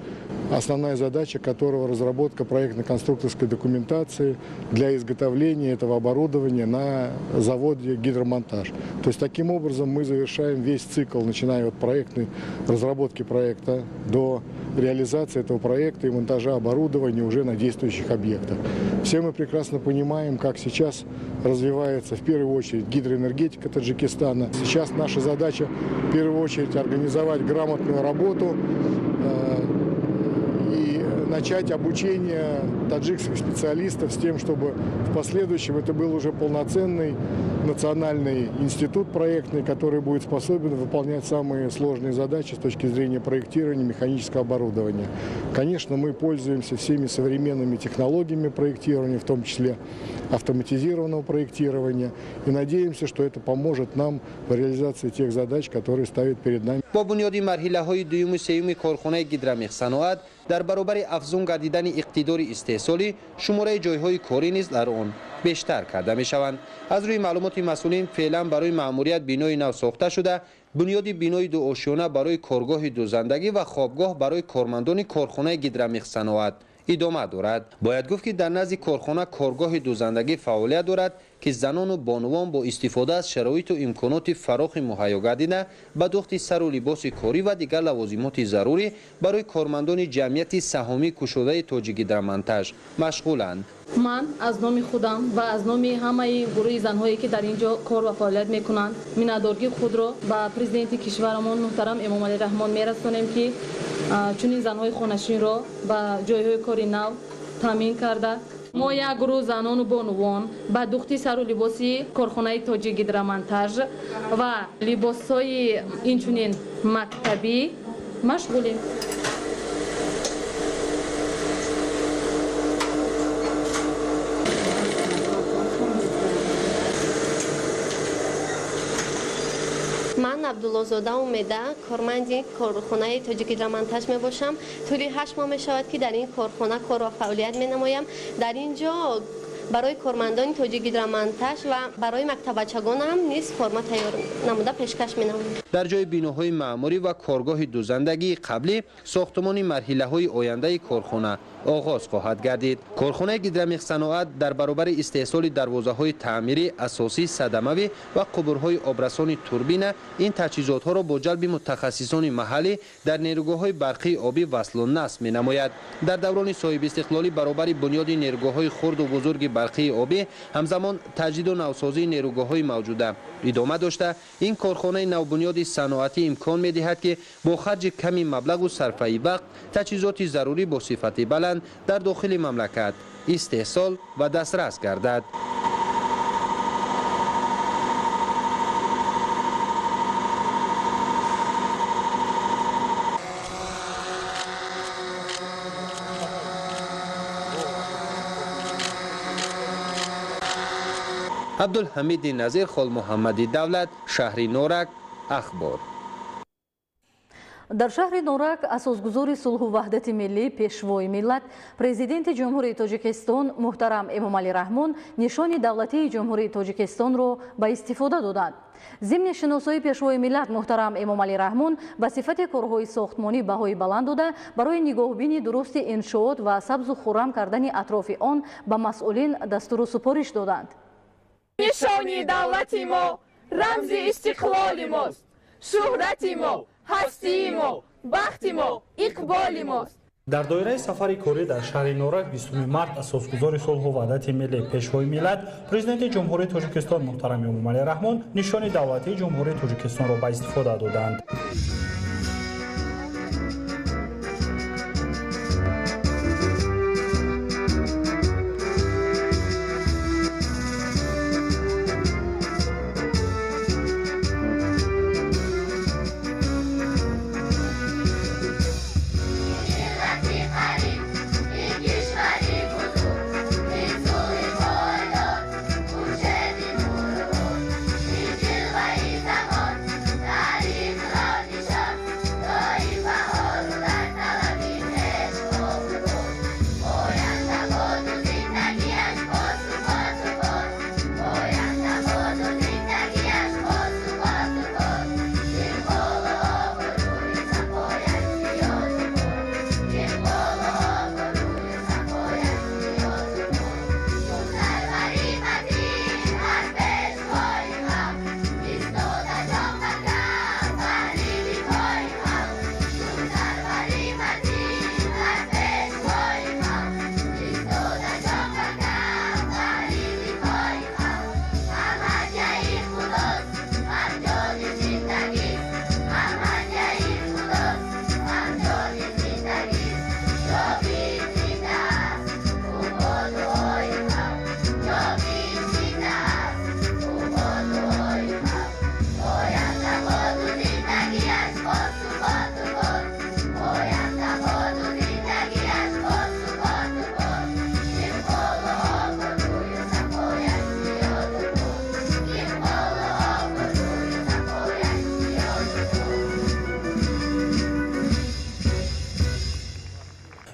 основная задача которого разработка проектно-конструкторской документации для изготовления этого оборудования на заводе «Гидромонтаж». То есть таким образом мы завершаем весь цикл, начиная от проектной разработки проекта до реализации этого проекта и монтажа оборудования уже на действующих объектах. Все мы прекрасно понимаем, как сейчас развивается в первую очередь гидроэнергетика Таджикистана. Сейчас наша задача в первую очередь организовать грамотную работу и начать обучение таджикских специалистов с тем, чтобы в последующем это был уже полноценный национальный институт проектный, который будет способен выполнять самые сложные задачи с точки зрения проектирования механического оборудования. Конечно, мы пользуемся всеми современными технологиями проектирования, в том числе автоматизированного проектирования, и надеемся, что это поможет нам в реализации тех задач, которые ставят перед нами. با بنیاد مرحله‌های دوم و سوم کارخانه گیدرمیخ صنعت در برابر افزون گردیدن اقتدار استحصالی شماره جای‌های کاری نیز در آن بیشتر کرده می‌شوند. از روی معلومات مسئولین فعلا برای مأموریت بینای نو ساخته شده، بنیاد بینای دو آشیانه برای کارگاه دوزندگی و خوابگاه برای کارمندان کارخانه گیدرمیخ صنعت ادامه دارد. باید گفت که در نزد کارخانه کارگاه دوزندگی فعالیت دارد که زنان و بانوان با استفاده از شرایط و امکانات فراخ مهیا گردیده به دوخت سر و لباس کاری و دیگر لوازمات ضروری برای کارمندان جمعیت سهامی کشوده تاجیک‌هیدرومنتاژ مشغولند. من از نام خودم و از نام همه گروه زنهایی که در اینجا کار و فعالیت میکنند مینادارگی خود را به پرزیدنت کشورمان محترم امامعلی رحمان میرسانیم که چنین زنهای خانه‌نشین را به جایهای کاری نو تامین کرده. ما یک گروه زنان و بانوان به دوختی سر و لباسی کارخانه تاجیک‌هیدرومنتاژ و لباسهای اینچنین مکتبی مشغولیم. من عبدالله‌زاده امیده کارمند کارخانه تاجیک‌هیدرومنتاژ می باشم. طولی 8 ماه می شود که در این کارخانه کار و فعالیت می نمایم. در اینجا برای کارمندان تاجیک‌هیدرومنتاژ و برای مکتب بچگان هم نیز فرما تیار نموده پیشکش می نمایم. در جای بیناهای معماری و کارگاه دوزندگی قبلی ساختمان مرحله‌های آینده کارخانه آغاز خواهد گردید. کارخانه گیدرمیخ صناعت در برابر استحصال دروازه‌های تعمیری اساسی صدموی و قبرهای آبرسان توربین این تجهیزات‌ها را با جلب متخصصان محلی در نیروگاه‌های برقی آبی وصل و نصب می‌نماید. در دوران صاحب استقلالی برابر بنیاد نیروگاه‌های خرد و بزرگ برقی آبی همزمان تجدید و نوسازی نیروگاه‌های موجوده ادامه داشته، این کارخانه نوبنیاد صنعتی امکان می‌دهد که با خرج کمی مبلغ و صرفه وقت تجهیزات ضروری با صفت بلند در داخل مملکت استحصال و دسترس گردد. عبدالحمید نظیر، خال محمدی دولت، شهر نورک، اخبار. در شهر نورک اساسگذار صلح و وحدت ملی پیشوای ملت پرزیدنت جمهوری تاجیکستان محترم امامعلی رحمون نشان دولتی جمهوری تاجیکستان را به استفاده دادند. ضمن شناسایی پیشوای ملت محترم امامعلی رحمون به صفت کارهای ساختمانی بهای بلند داده برای نگاهبینی درست انشاءات و سبز و خرم کردن اطراف آن به مسئولین دستور و سپارش دادند. نشانی دولتی ما رمز استقلال ماست، شهرت ما، هستی ما، بخت ما، اقبال ماست. در دایره سفر کاری در شهر نورک 20 مارت اساسگذار صلح و وحدت ملی پیشوای ملت پرزیدنت جمهوری تاجیکستان محترم امامعلی رحمان نشان دولتی جمهوری تاجیکستان را به استفاده دادند.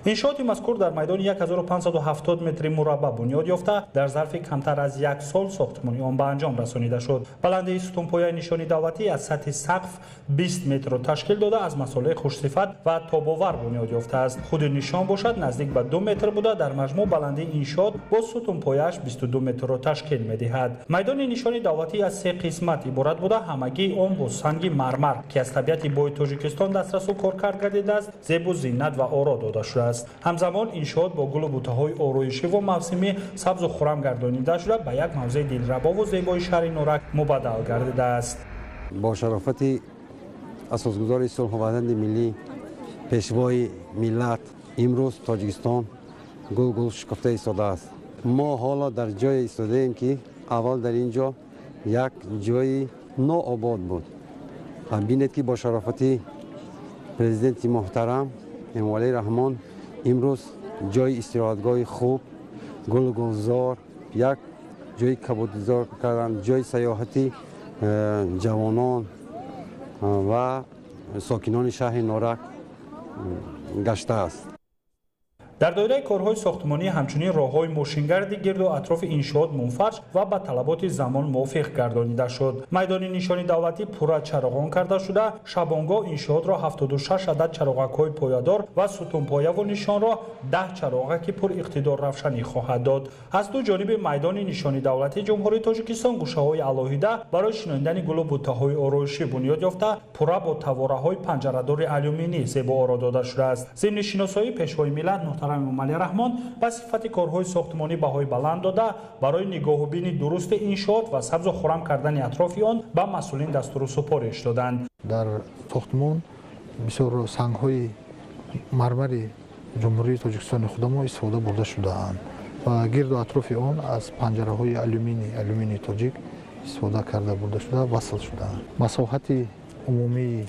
иншооти мазкур дар майдони 1570 метри мураббаъ бунёд ёфта дар зарфи камтар аз як сол сохтмони он ба анҷом расонида шуд. баландии сутунпояи нишони давлатӣ аз сатҳи сақф 20 метрро ташкил дода аз масолаи хушсифат ва тобовар бунёд ёфтааст. худи нишон бошад наздик ба 2 метр буда дар маҷмӯъ баландии иншоот бо сутунпояаш 22 метрро ташкил медиҳад. майдони нишони давлатӣ аз се қисмат иборат буда ҳамагии он бо санги мармар ки аз табиати бои тоҷикистон дастрасу коркард гардидааст зебу зиннат ва оро дода шудааст. ҳамзамон иншоот бо гулу бутаҳои ороишиву мавсимӣ сабзу хурам гардонида шуда ба як мавзеи дилрабову зебои шаҳри норак мубаддал гардидааст. бо шарофати асосгузори сулҳу ваҳдати миллӣ пешвои миллат имрӯз тоҷикистон гул шукуфта истодааст. мо ҳоло дар ҷое истодаем ки аввал дар ин ҷо як ҷои нообод буд. бинед ки бо шарофати президенти муҳтарам эмомалӣ раҳмон имрӯз ҷои истироҳатгоҳи хуб гулу гулзор як ҷои кабудгузор кардан ҷои саёҳати ҷавонон ва сокинони шаҳри норак гаштааст. дар доираи корҳои сохтмонӣ ҳамчунин роҳҳои мошингарди гирду атрофи иншоот мунфарш ва ба талаботи замон мувофиқ гардонида шуд. майдони нишони давлатӣ пурра чароғон карда шуда шабонгоҳ иншоотро 76 адад чароғакҳои поядор ва сутунпояву нишонро 10 чароғаки пур иқтидор равшанӣ хоҳад дод. аз ду ҷониби майдони нишони давлатии ҷумҳурии тоҷикистон гӯшаҳои алоҳида барои шиноидани гулу бутаҳои ороишӣ бунёд ёфта пурра бо тавораҳои панҷарадори алюминӣ зебу оро дода шудааст. зимни шиносоии пешвои миллат эмомалӣ раҳмон ба сифати корҳои сохтмонӣ баҳои баланд дода барои нигоҳубини дурусти иншоот ва сабзу хурам кардани атрофи он ба масъулин дастуру супориш доданд. дар сохтмон бисёр сангҳои мармари ҷумҳурии тоҷикистони худамо истифода бурда шудаанд ва гирду атрофи он аз панҷараҳои алюминии тоҷик истифода карда бурда шуда васл шудаанд. масоҳати умумии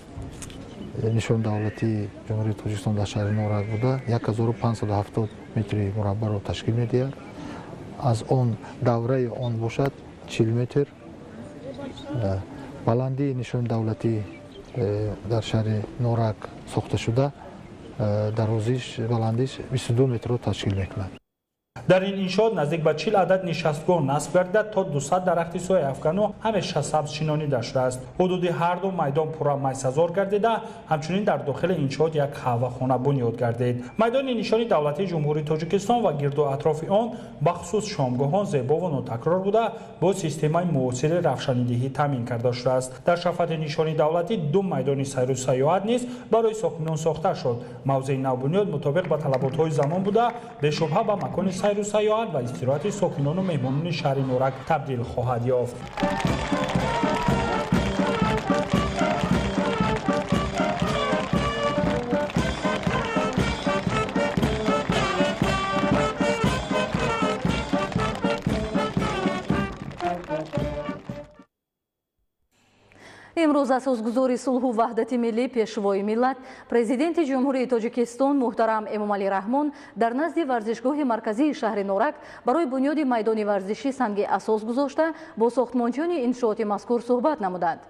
нишони давлатии ҷумҳурии тоҷикистон дар шаҳри норак буда 1570 метри мураббаъро ташкил медиҳад. аз он давраи он бошад 40 метр. баландии нишони давлатӣ дар шаҳри норак сохта шуда дарозиш баландиш 22 метрро ташкил мекунад. дар ин иншоот наздик ба 40 адад нишастгоҳ насб гардида то 200 дарахти сояафкану ҳамеша сабз шинонида шудааст. ҳудуди ҳарду майдон пурра майсазор гардида ҳамчунин дар дохили иншоот як ҳавахона бунёд гардид. майдони нишони давлатии ҷумҳурии тоҷикистон ва гирду атрофи он бахусус шомгоҳон зебову нотакрор буда бо системаи муосири равшанидиҳӣ таъмин карда шудааст. дар шафати нишони давлатӣ ду майдони сайру саёҳат низ барои сокинон сохта шуд. мавзеи навбунёд мутобиқ ба талаботҳои замон буда бешубҳа ба макони сайру саёҳат ва истироҳати сокинону меҳмонони шаҳри норак табдил хоҳад ёфт. имрӯз асосгузори сулҳу ваҳдати миллӣ пешвои миллат президенти ҷумҳурии тоҷикистон муҳтарам эмомалӣ раҳмон дар назди варзишгоҳи марказии шаҳри норак барои бунёди майдони варзишӣ санги асос гузошта бо сохтмончиёни иншооти мазкур суҳбат намуданд.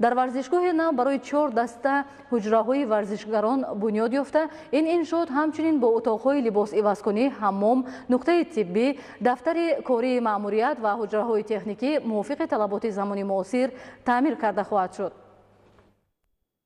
дар варзишгоҳи нав барои 4 даста ҳуҷраҳои варзишгарон бунёд ёфта ин иншоот ҳамчунин бо утоқҳои либосивазкунӣ, ҳаммом, нуқтаи тиббӣ, дафтари кории маъмурият ва ҳуҷраҳои техникӣ мувофиқи талаботи замони муосир таъмир карда хоҳад шуд.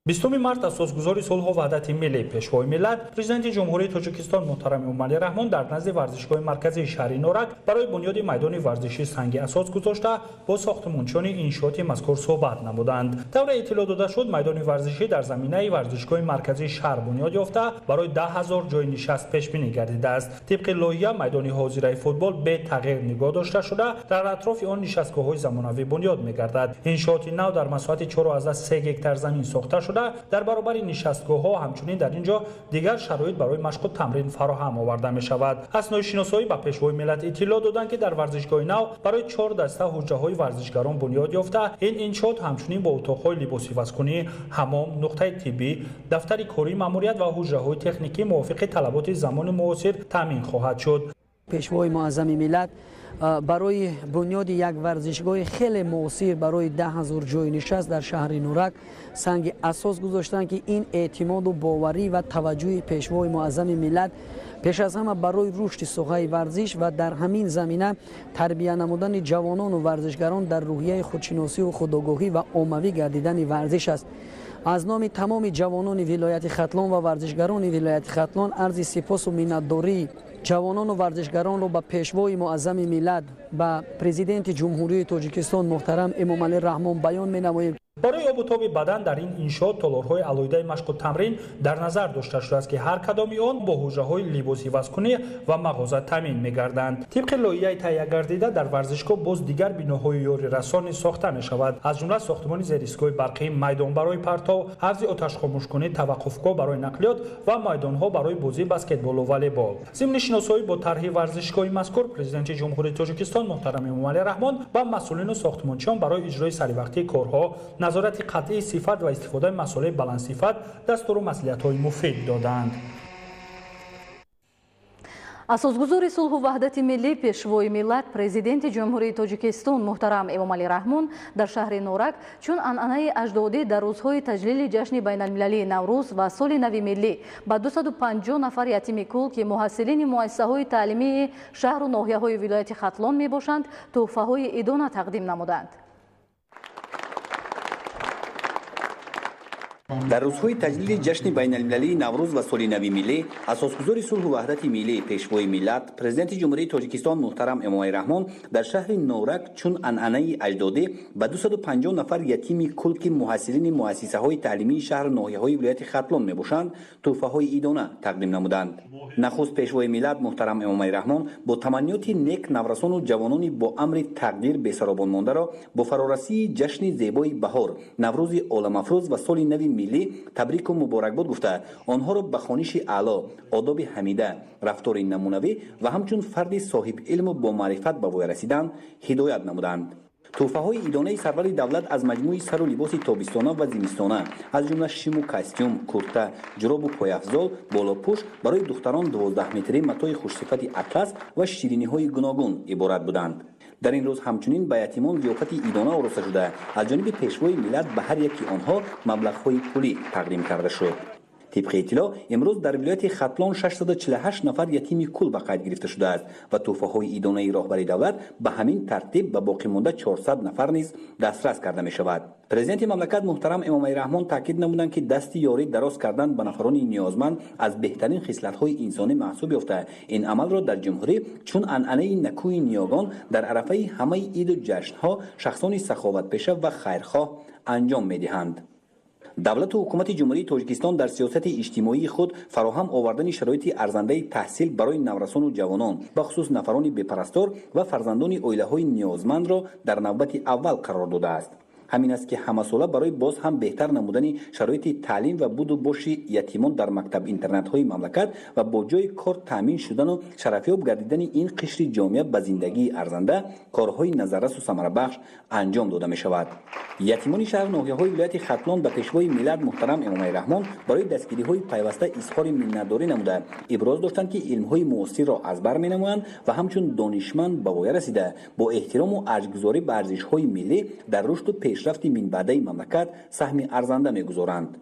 20 март асосгузори сулҳу ваҳдати миллӣ пешвои миллат президенти ҷумҳурии тоҷикистон муҳтарам эмомалӣ раҳмон дар назди варзишгоҳи марказии шаҳри норак барои бунёди майдони варзишӣ санги асос гузошта бо сохтмончиёни иншооти мазкур суҳбат намуданд. тавре иттилоъ дода шуд майдони варзишӣ дар заминаи варзишгоҳи марказии шаҳр бунёд ёфта барои 10 000 ҷои нишаст пешбинӣ гардидааст. тибқи лоиҳа майдони ҳозираи футбол бетағйир нигоҳ дошта шуда дар атрофи он нишастгоҳҳои замонавӣ бунёд мегардад. иншооти нав дар масоҳати 4,3 гектар замин сохта шуда дар баробари нишастгоҳҳо ҳамчунин дар ин ҷо дигар шароит барои машқу тамрин фароҳам оварда мешавад. асноишиносоӣ ба пешвои миллат иттилоъ доданд ки дар варзишгоҳи нав барои 4 даста ҳуҷраҳои варзишгарон бунёд ёфта ин иншоот ҳамчунин бо утоқҳои либосивазкунӣ, ҳаммом, нуқтаи тиббӣ, дафтари кории маъмурият ва ҳуҷраҳои техникӣ мувофиқи талаботи замони муосир таъмин хоҳад шуд. пешвои муаззами миллат барои бунёди як варзишгоҳи хеле муосир барои 10,000 ҷойи нишаст дар шаҳри нурак санги асос гузоштанд ки ин эътимоду боварӣ ва таваҷҷӯҳи пешвои муаззами миллат пеш аз ҳама барои рушди соҳаи варзиш ва дар ҳамин замина тарбия намудани ҷавонону варзишгарон дар рӯҳияи худшиносиву худогоҳӣ ва оммавӣ гардидани варзиш аст. аз номи тамоми ҷавонони вилояти хатлон ва варзишгарони вилояти хатлон арзи сипосу миннатдории ҷавонону варзишгаронро ба пешвои муаззами миллат ба президенти ҷумҳурии тоҷикистон муҳтарам эмомалӣ раҳмон баён менамоем. барои обутоби бадан дар ин иншоот толорҳои алоҳидаи машқу тамрин дар назар дошта шудааст ки ҳар кадоми он бо ҳуҷраҳои либосивазкунӣ ва мағоза таъмин мегарданд. тибқи лоиҳаи таҳия гардида дар варзишгоҳ боз дигар биноҳои ёрирасонӣ сохта мешавад. аз ҷумла сохтмони зеристгоҳи барқӣ, майдон барои партов, ҳавзи оташхомӯшкунӣ, таваққуфгоҳ барои нақлиёт ва майдонҳо барои бозии баскетболу волейбол. зимни шиносоӣ бо тарҳи варзишгоҳи мазкур президенти ҷумҳурии тоҷикистон муҳтарам эмомалӣ раҳмон ба масъулину сохтмончиён барои иҷрои саривақтии корҳо, назорати қатъии сифат ва истифодаи масъулаи баландсифат дастуру маслиҳатҳои муфид доданд. асосгузори сулҳу ваҳдати миллӣ пешвои миллат президенти ҷумҳурии тоҷикистон муҳтарам эмомалӣ раҳмон дар шаҳри норак чун анъанаи аҷдодӣ дар рӯзҳои таҷлили ҷашни байналмилалии наврӯз ва соли нави миллӣ ба 250 нафар ятими кул ки муҳассилини муассисаҳои таълимии шаҳру ноҳияҳои вилояти хатлон мебошанд тӯҳфаҳои идона тақдим намуданд. дар рӯзҳои таҷлили ҷашни байналмилалии наврӯз ва соли нави миллӣ асосгузори сулҳу ваҳдати миллӣ пешвои миллат президенти ҷумҳурии тоҷикистон муҳтарам эмомалӣ раҳмон дар шаҳри норак чун анъанаи аҷдодӣ ба 250 нафар ятими кул ки муҳассилини муассисаҳои таълимии шаҳру ноҳияҳои вилояти хатлон мебошанд тӯҳфаҳои идона тақдим намуданд. нахуст пешвои миллат муҳтарам эмомалӣ раҳмон бо таманниёти нек наврасону ҷавонони бо амри тақдир бесаробон мондаро бо фарорасии ҷашни зебои баҳор, наврӯзи оламафрӯз ва соли нави миллӣ табрику муборакбод гуфта онҳоро ба хониши аъло, одоби ҳамида, рафтори намунавӣ ва ҳамчун фарди соҳибилму бо маърифат ба воя расидан ҳидоят намуданд. тӯҳфаҳои идонаи сарвари давлат аз маҷмӯи сару либоси тобистона ва зимистона аз ҷумла шиму костюм, курта, ҷуробу пояфзол, болопӯш барои духтарон 12 метри матои хушсифати атлас ва шириниҳои гуногун иборат буданд. дар ин рӯз ҳамчунин ба ятимон зиёфати идона ороста шуда аз ҷониби пешвои миллат ба ҳар яки онҳо маблағҳои пулӣ тақдим карда шуд. طبق اطلاع امروز در ولایت ختلان 648 نفر یتیم کل به قید گرفته شده است و تحفه‌های ادانه راهبری دولت به همین ترتیب به باقی مانده 400 نفر نیز دسترس کرده می شود. پرزیدنت مملکت محترم امامعلی رحمان تاکید نمودند که دست یاری دراز کردن به نفران نیازمند از بهترین خصلت‌های انسانی محسوب یافته. این عمل را در جمهوری چون عنعنه نکوی نیاگان در عرفه همه عید و جشن‌ها شخصان سخاوت‌پیشه و خیرخواه انجام می‌دهند. دولت و حکومت جمهوری تاجیکستان در سیاست اجتماعی خود فراهم آوردن شرایط ارزنده تحصیل برای نورسان و جوانان به خصوص نفران بی‌پرستار و فرزندان عائله‌های نیازمند را در نوبت اول قرار داده است. همین است که همساله برای باز هم بهتر نمودن شرایط تعلیم و بود و باش یتیمان در مکتب اینترنت های مملکت و با جای کار تامین شدن و شرفیاب گردیدن این قشر جامعه به زندگی ارزنده کارهای نظررس و ثمره بخش انجام داده می شود. یتیمان شهر ناحیه‌های ولایت ختلان به پیشوای ملت محترم امامعلی رحمان برای دستگیری‌های پیوسته اظهار منتداری نموده ابراز داشتند که علم‌های معاصر را از بر می‌نمایند و همچون دانشمند به وای رسیده با احترام و ارزش‌گذاری به ارزش‌های ملی در رشد و پیشرفت من بعده مملکت سهم ارزنده می‌گذارند.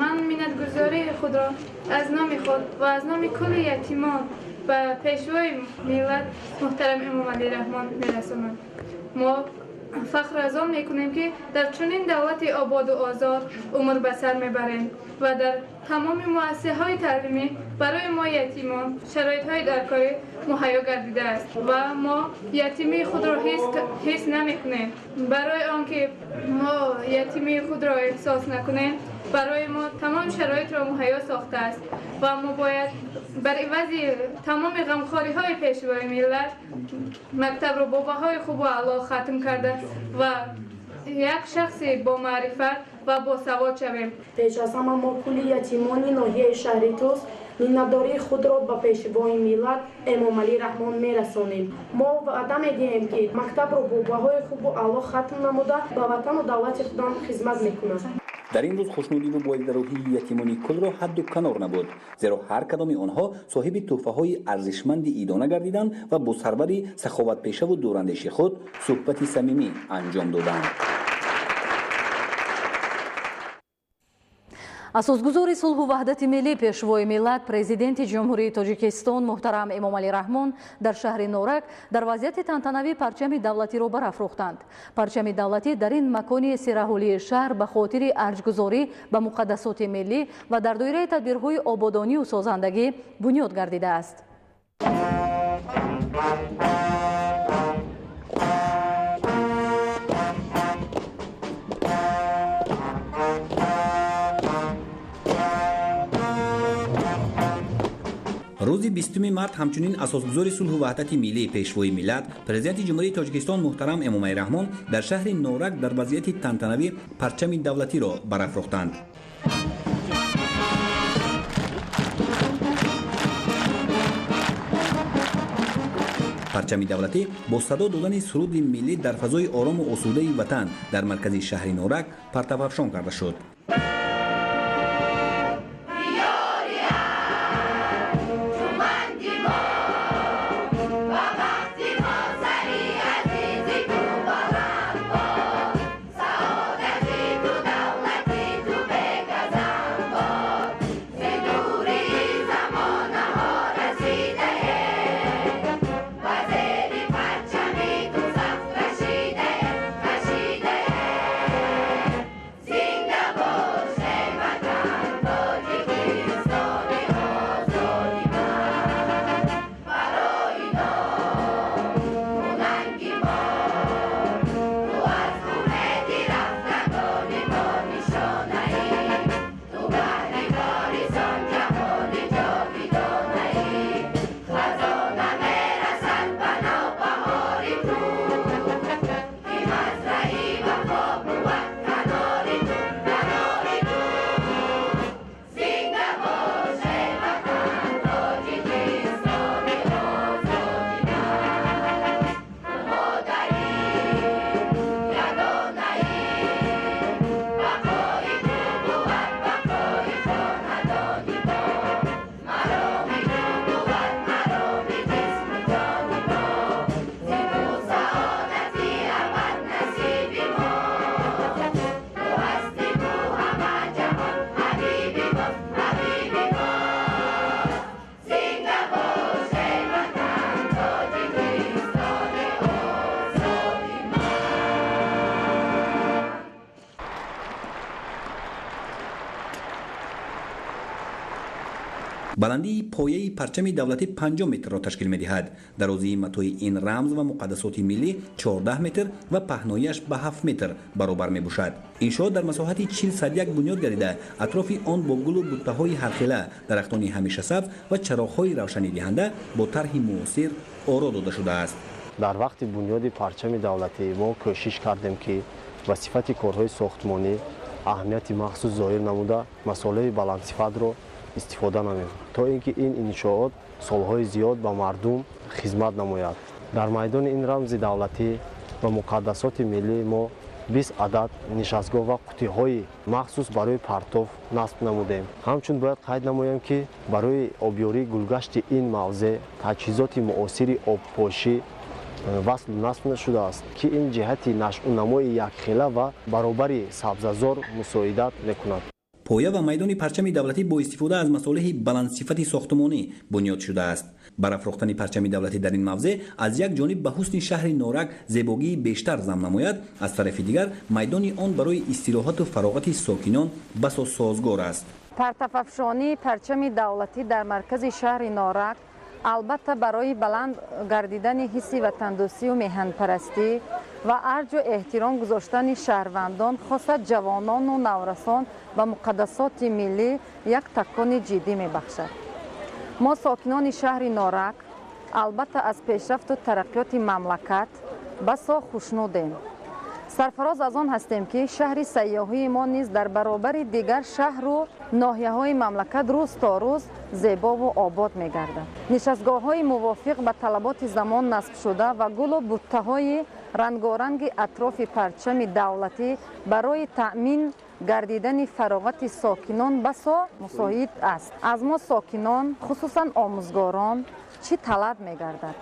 من منتگذاری خود را از نام خود و از نام کل یتیمان به پیشوای ملت محترم امامعلی رحمان می‌رسانم. ما فخر از آن میکنیم که در چنین دولت آباد و آزاد عمر به سر میبریم و در تمام مؤسسه‌های تعلیمی برای ما یتیمان شرایط‌های درکاری مهیا گردیده است و ما یتیمی خود را حس نمی‌کنیم. برای آنکه ما یتیمی خود را احساس نکنیم برای ما تمام شرایط را مهیا ساخته است و ما باید بر عوض تمام غمخوری‌های پیشوای ملت مکتب را با بهای خوب و اعلی ختم کرده و یک شخصی با معرفت و با سواد شویم. پیش از همه ما کل یتیمان ناحیه شهر توس منتداری خود را به پیشوای ملت امامعلی رحمان میرسانیم. ما وعده میدهیم که مکتب را با بهای خوب و اعلی ختم نموده به وطن و دولت خودمان خدمت میکنیم. در این روز خوشنودی و بایدروحی یتیمانی کل را حد و کنار نبود، زیرا هر کدام آنها صاحب تحفه های ارزشمند ایدانه گردیدند و با سرور سخاوت پیشه و دوراندیش خود صحبت صمیمی انجام دادند. асосгузори сулҳу ваҳдати миллӣ пешвои миллат президенти ҷумҳурии тоҷикистон муҳтарам эмомалӣ раҳмон дар шаҳри норак дар вазъияти тантанавӣ парчами давлатиро барафрохтанд. парчами давлатӣ дар ин макони сераҳолии шаҳр ба хотири арҷгузорӣ ба муқаддасоти миллӣ ва дар доираи тадбирҳои ободонию созандагӣ бунёд гардидааст. روز 20 مارت همچنین اساسگزار صلح و وحدت ملی پیشوای ملت پرزیدنت جمهوری تاجیکستان محترم امامعلی رحمان در شهر نورک در وضعیت تنتنوی پرچم دولتی را برافروختند. پرچم دولتی با صدا دادن سرود ملی در فضای آرام و آسوده وطن در مرکز شهر نورک پرتوافشان کرده شد. بلندی پایه پرچم دولتی 5 متر را تشکیل می‌دهد. درازی متوی این رمز و مقدسات ملی 14 متر و پهنایش به 7 متر برابر می‌باشد. انشاء در مساحت 40 صدیک بنیاد گردیده، اطراف آن با گل و بوته‌های هرخیله، درختان همیشه سبز و چراغ‌های روشنی دهنده با طرح معاصر آرا داده شده است. در وقت بنیاد پرچم دولتی ما کوشش کردیم که با صفت کارهای ساختمانی اهمیت مخصوص ظاهر نموده مسائل بلندصفت را استفاده نمیم تا اینکه این انشاءات سالهای زیاد به مردم خدمت نماید. در میدان این رمز دولتی و مقدسات ملی ما 20 عدد نشستگاه و قوطی‌های مخصوص برای پرتاب نصب نمودیم. همچنین باید قید نمایم که برای آبیاری گلگشت این موضع تجهیزات معاصر آبپاشی وصل نصب شده است که این جهت نشأونمای یکخیله و برابری سبززار مساعدت میکند. پایه و میدان پرچم دولتی با استفاده از مصالح بلندصفت ساختمانی بنیاد شده است. برافروختن پرچم دولتی در این موضع از یک جانب به حسن شهر نورک زیبایی بیشتر ضم نماید، از طرف دیگر میدان آن برای استراحت و فراغت ساکنان بسا سازگار است. پرتوافشانی پرچم دولتی در مرکز شهر نورک البته برای بلند گردیدن حس وطندوستی و میهن‌پرستی و ارج و احترام گذاشتن شهروندان خاصه جوانان و نورسان و مقدسات ملی یک تکان جدی میبخشد. ما ساکنان شهر نورک البته از پیشرفت و ترقیات مملکت بسا خوشنودیم. سرفراز از آن هستیم که شهر سیاحی ما نیز در برابر دیگر شهر و ناحیه‌های مملکت روز تا روز زیبا و آباد می‌گردد. نشستگاه‌های موافق به طلبات زمان نصب شده و گل و بوته‌های رنگارنگ اطراف پرچم دولتی برای تأمین گردیدن فراغت ساکنان بسا مساعد است. از ما ساکنان خصوصا آموزگاران چی طلب می‌گردد؟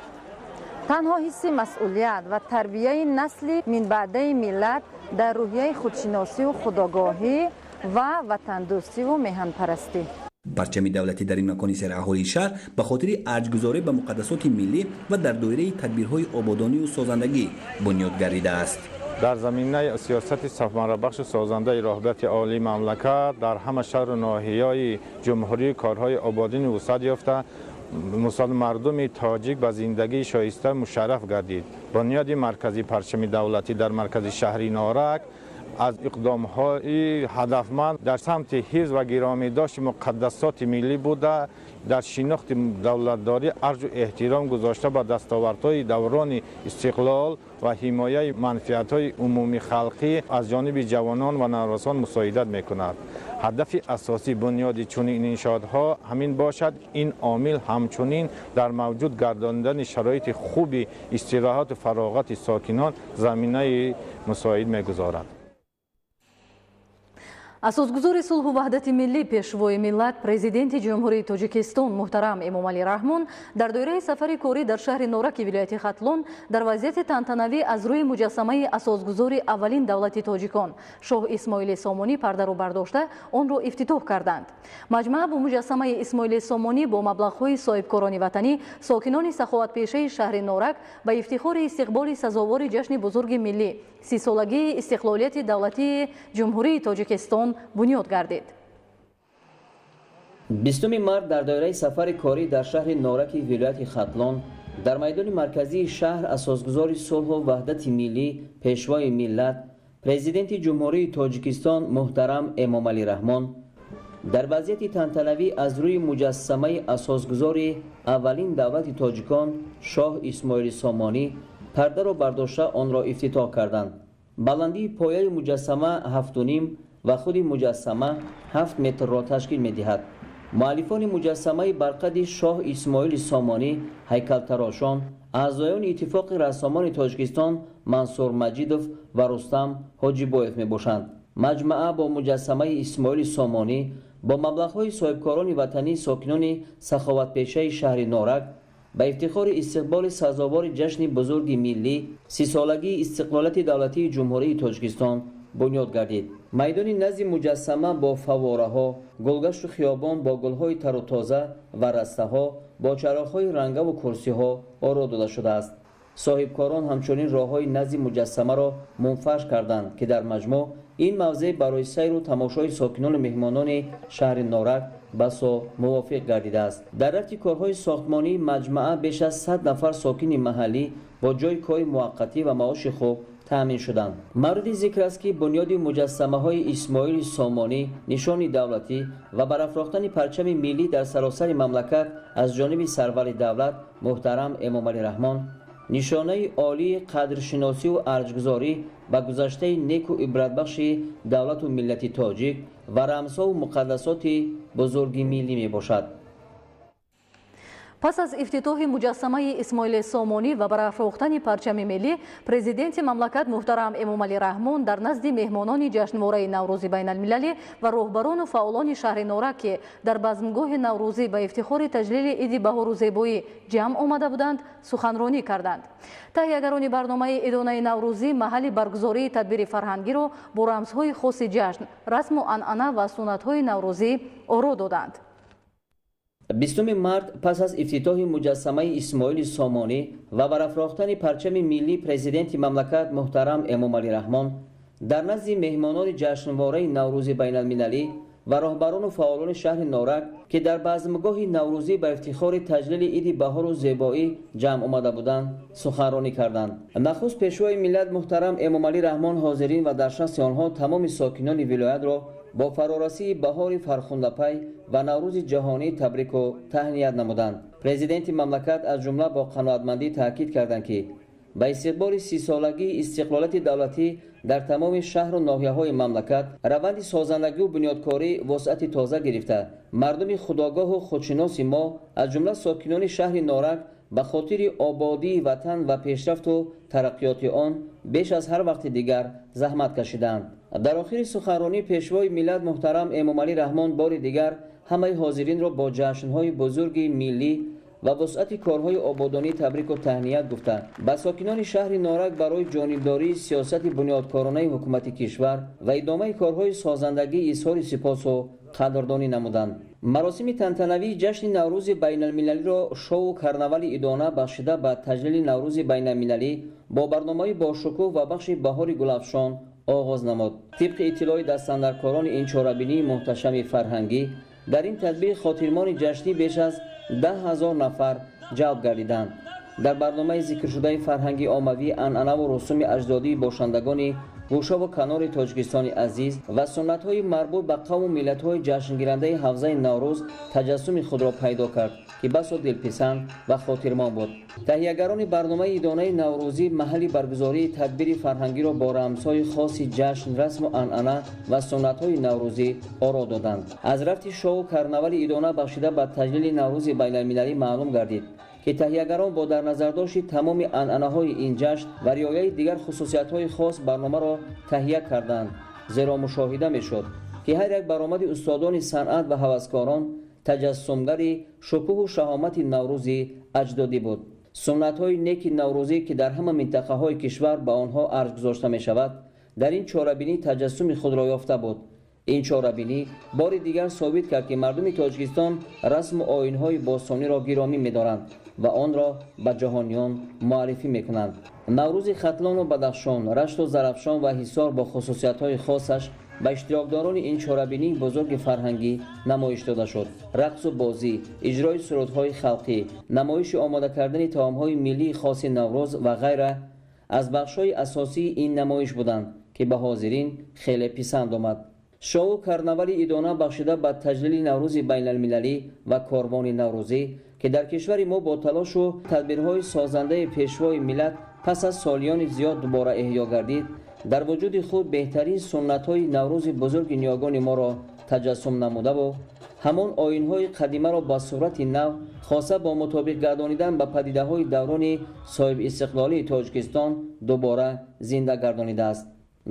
تنها حس مسئولیت و تربیت نسل من بعده ملت در روحیه خودشناسی و خودآگاهی و وطن دوستی و میهن پرستی. پرچم دولتی در این مکان سرحالی شهر به خاطر ارجگذاری به مقدسات ملی و در دایره تدبیرهای آبادانی و سازندگی بنیاد گردیده است. در زمینه سیاست سفمربخش سازنده راهبرد عالی مملکت در همه شهر و ناحیه‌های جمهوری کارهای آبادانی وسعت یافته مثال مردم تاجیک به زندگی شایسته مشرف گردید. بنیاد مرکزی پرچم دولتی در مرکز شهری نارک از اقدام‌های هدفمند در سمت حفظ و گرامی‌داشت مقدسات ملی بوده، در شناخت دولتداری ارج و احترام گذاشته به دستاوردهای دوران استقلال و حمایت منفعت‌های عمومی خلقی از جانب جوانان و نوجوانان مساعدت می‌کند. هدف اساسی بنیادی چنین انشاءات‌ها همین باشد این عامل همچنین در موجود گرداندن شرایط خوب استراحت و فراغت ساکنان زمینه مساعد می‌گذارد. асосгузори сулҳу ваҳдати миллӣ пешвои миллат президенти ҷумҳурии тоҷикистон муҳтарам эмомалӣ раҳмон дар доираи сафари корӣ дар шаҳри нораки вилояти хатлон дар вазъияти тантанавӣ аз рӯи муҷассамаи асосгузори аввалин давлати тоҷикон шоҳ исмоили сомонӣ пардаро бардошта онро ифтитоҳ карданд. маҷмӯа бо муҷассамаи исмоили сомонӣ бо маблағҳои соҳибкорони ватанӣ сокинони саховатпешаи шаҳри норак ба ифтихори истиқболи сазовори ҷашни бузурги миллӣ сисолагии истиқлолияти давлатии ҷумҳурии тоҷикистон бунёд гардид. 20 март дар доираи сафари корӣ дар шаҳри нораки вилояти хатлон дар майдони марказии шаҳр асосгузори сулҳу ваҳдати миллӣ пешвои миллат президенти ҷумҳурии тоҷикистон муҳтарам эмомалӣ раҳмон дар вазъияти тантанавӣ аз рӯи муҷассамаи асосгузори аввалин давлати тоҷикон шоҳ исмоили сомонӣ пардаро бардошта онро ифтитоҳ карданд. баландии пояи муҷассама 7.5 ва худи муҷассама 7 метрро ташкил медиҳад. муаллифони муҷассамаи барқади шоҳ исмоили сомонӣ ҳайкалтарошон аъзоёни иттифоқи рассомони тоҷикистон мансур маҷидов ва рустам ҳоҷибоев мебошанд. маҷмӯа бо муҷассамаи исмоили сомонӣ бо маблағҳои соҳибкорони ватанӣ сокинони саховатпешаи шаҳри норак ба ифтихори истиқболи сазовори ҷашни бузурги миллӣ сисолагии истиқлолияти давлатии ҷумҳурии тоҷикистон бунёд гардид. майдони назди муҷассама бо фаввораҳо, гулгашту хиёбон бо гулҳои тару тоза ва растаҳо, бо чароғҳои рангаву курсиҳо оро дода шудааст. соҳибкорон ҳамчунин роҳҳои назди муҷассамаро мунфаш карданд ки дар маҷмӯъ ин мавзеъ барои сайру тамошои сокинону меҳмонони шаҳри норак басо мувофиқ гардидааст. дар рафти корҳои сохтмонӣ маҷмӯа беш аз 100 нафар сокини маҳаллӣ бо ҷои кори муваққатӣ ва маоши хуб таъмин шуданд. мавриди зикр аст ки бунёди муҷассамаҳои исмоили сомонӣ нишони давлатӣ ва барафрохтани парчами миллӣ дар саросари мамлакат аз ҷониби сарвари давлат муҳтарам эмомалӣ раҳмон нишонаи олии қадршиносиву арҷгузорӣ ба гузаштаи неку ибратбахши давлату миллати тоҷик ва рамзҳову муқаддасоти бузурги миллӣ мебошад. пас аз ифтитоҳи муҷассамаи исмоили сомонӣ ва барафрохтани парчами миллӣ президенти мамлакат муҳтарам эмомалӣ раҳмон дар назди меҳмонони ҷашнвораи наврӯзи байналмилалӣ ва роҳбарону фаъолони шаҳри норак ки дар базмгоҳи наврӯзӣ ба ифтихори таҷлили иди баҳору зебоӣ ҷамъ омада буданд суханронӣ карданд. таҳиягарони барномаи идонаи наврӯзӣ маҳалли баргузории тадбири фарҳангиро бо рамзҳои хоси ҷашн расму анъана ва суннатҳои наврӯзӣ оро доданд. 20 март пас аз ифтитоҳи муҷассамаи исмоили сомонӣ ва барафрохтани парчами миллӣ президенти мамлакат муҳтарам эмомалӣ раҳмон дар назди меҳмонони ҷашнвораи наврӯзи байналмилалӣ ва роҳбарону фаъолони шаҳри норак ки дар базмгоҳи наврӯзӣ ба ифтихори таҷлили иди баҳору зебоӣ ҷамъ омада буданд суханронӣ карданд. нахуст пешвои миллат муҳтарам эмомалӣ раҳмон ҳозирин ва дар шахси онҳо тамоми сокинони вилоятро бо фарорасии баҳори фархундапай ва наврӯзи ҷаҳонӣ табрику таҳният намуданд. президенти мамлакат аз ҷумла бо қаноатмандӣ таъкид карданд ки ба истиқболи сисолагии истиқлолияти давлатӣ дар тамоми шаҳру ноҳияҳои мамлакат раванди созандагию бунёдкорӣ вусъати тоза гирифта мардуми худогоҳу худшиноси мо аз ҷумла сокинони шаҳри норак به خاطر آبادی وطن و پیشرفت و ترقیات آن بیش از هر وقت دیگر زحمت کشیدند. در آخر سخنرانی پیشوای ملت محترم امام علی رحمان بار دیگر همه حاضرین را با جشن‌های بزرگ ملی و وسعت کارهای آبادانی تبریک و تهنیت گفتند. به ساکنان شهر نارک برای جانبداری سیاست بنیادکارانه حکومت کشور و ادامه کارهای سازندگی اظهار سپاس و قدردانی نمودند. مراسم تنتنوی جشن نوروز بین المللی را شو و کرنول ادانه بخشیده به تجلیل نوروز بین المللی با برنامه باشکوه و بخش بهار گلفشان آغاز نمود. طبق اطلاع دستاندرکاران این چهاربینی محتشم فرهنگی، در این تدبیر خاطرمان جشنی بیش از 10,000 نفر جلب گردیدند. در برنامه ذکر شده فرهنگی عاموی، عنعنه و رسوم اجدادی باشندگان گوشه و کنار تاجیکستان عزیز و سنت‌های مربوط به قوم و ملت‌های جشنگیرنده حوزه نوروز تجسم خود را پیدا کرد که بسا دلپسند و خاطرمان بود. تهیه‌گران برنامه ادانه نوروزی محل برگزاری تدبیر فرهنگی را با رمزهای خاص جشن، رسم و عنعنه و سنت‌های نوروزی آرا دادند. از رفت شو و کرنول ادانه بخشیده به تجلیل نوروز بین‌المللی معلوم گردید که تهیه‌گران با در نظر داشت تمام عنعنه‌های این جشن و رعایت دیگر خصوصیت‌های خاص برنامه را تهیه کردند، زیرا مشاهده می‌شد که هر یک برآمد استادان صنعت و هوسکاران تجسمگری شکوه و شهامت نوروز اجدادی بود. سنت‌های نیک نوروزی که در همه منطقه‌های کشور به آنها ارج گذاشته می‌شود، در این چهاربینی تجسم خود را یافته بود. این چهاربینی بار دیگر ثابت کرد که مردم تاجیکستان رسم و آیین‌های باستانی را گرامی می‌دارند و آن را به جهانیان معرفی می‌کنند. نوروز ختلان و بدخشان، رشت و زرافشان و حصار با خصوصیت‌های خاصش به اشتراکداران این چهاربینی بزرگ فرهنگی نمایش داده شد. رقص و بازی، اجرای سرودهای خلقی، نمایش آماده کردن طعام‌های ملی خاص نوروز و غیره از بخش‌های اساسی این نمایش بودند که به حاضرین خیلی پسند آمد. شو و کرنول ادانه بخشیده به تجلیل نوروز بین المللی و کاروان نوروزی که در کشور ما با تلاش و تدبیرهای سازنده پیشوای ملت پس از سالیان زیاد دوباره احیا گردید، در وجود خود بهترین سنت‌های نوروز بزرگ نیاگان ما را تجسم نموده و همان آیین‌های قدیمه را با صورت نو خاصه با مطابق گردانیدن به پدیده‌های دوران صاحب استقلالی تاجیکستان دوباره زنده گردانیده است.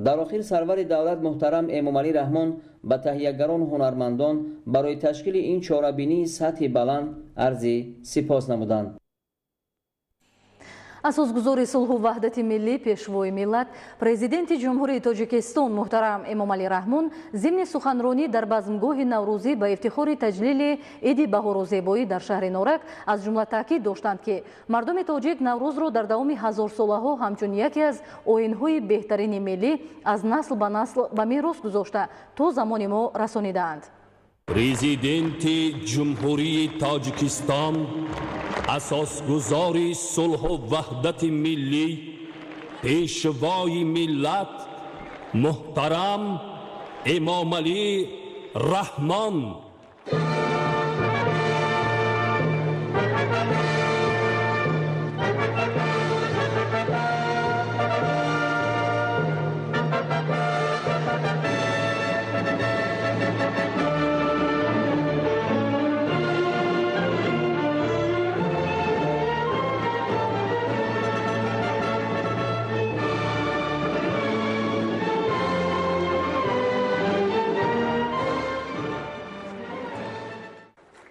در آخر سرور دولت محترم امام علی رحمان به تهیه‌گران هنرمندان برای تشکیل این چهاربینی سطح بلند عرض سپاس نمودند. اسосгузори сулҳу ваҳдати миллӣ пешвои миллат президенти ҷумҳурии тоҷикистон муҳтарам эмомалӣ раҳмон зимни суханронӣ дар базмгоҳи наврӯзӣ ба ифтихори таҷлили иди баҳору зебоӣ дар шаҳри норак аз ҷумла таъкид доштанд ки мардуми тоҷик наврӯзро дар давоми ҳазорсолаҳо ҳамчун яке аз оинҳои беҳтарини миллӣ аз насл ба насл ба мерос гузошта то замони мо расонидаанд. Президенти ҷумҳурии Тоҷикистон асосгузори сулҳу ваҳдати миллӣ, пешвои миллат муҳтарам Эмомалӣ Раҳмон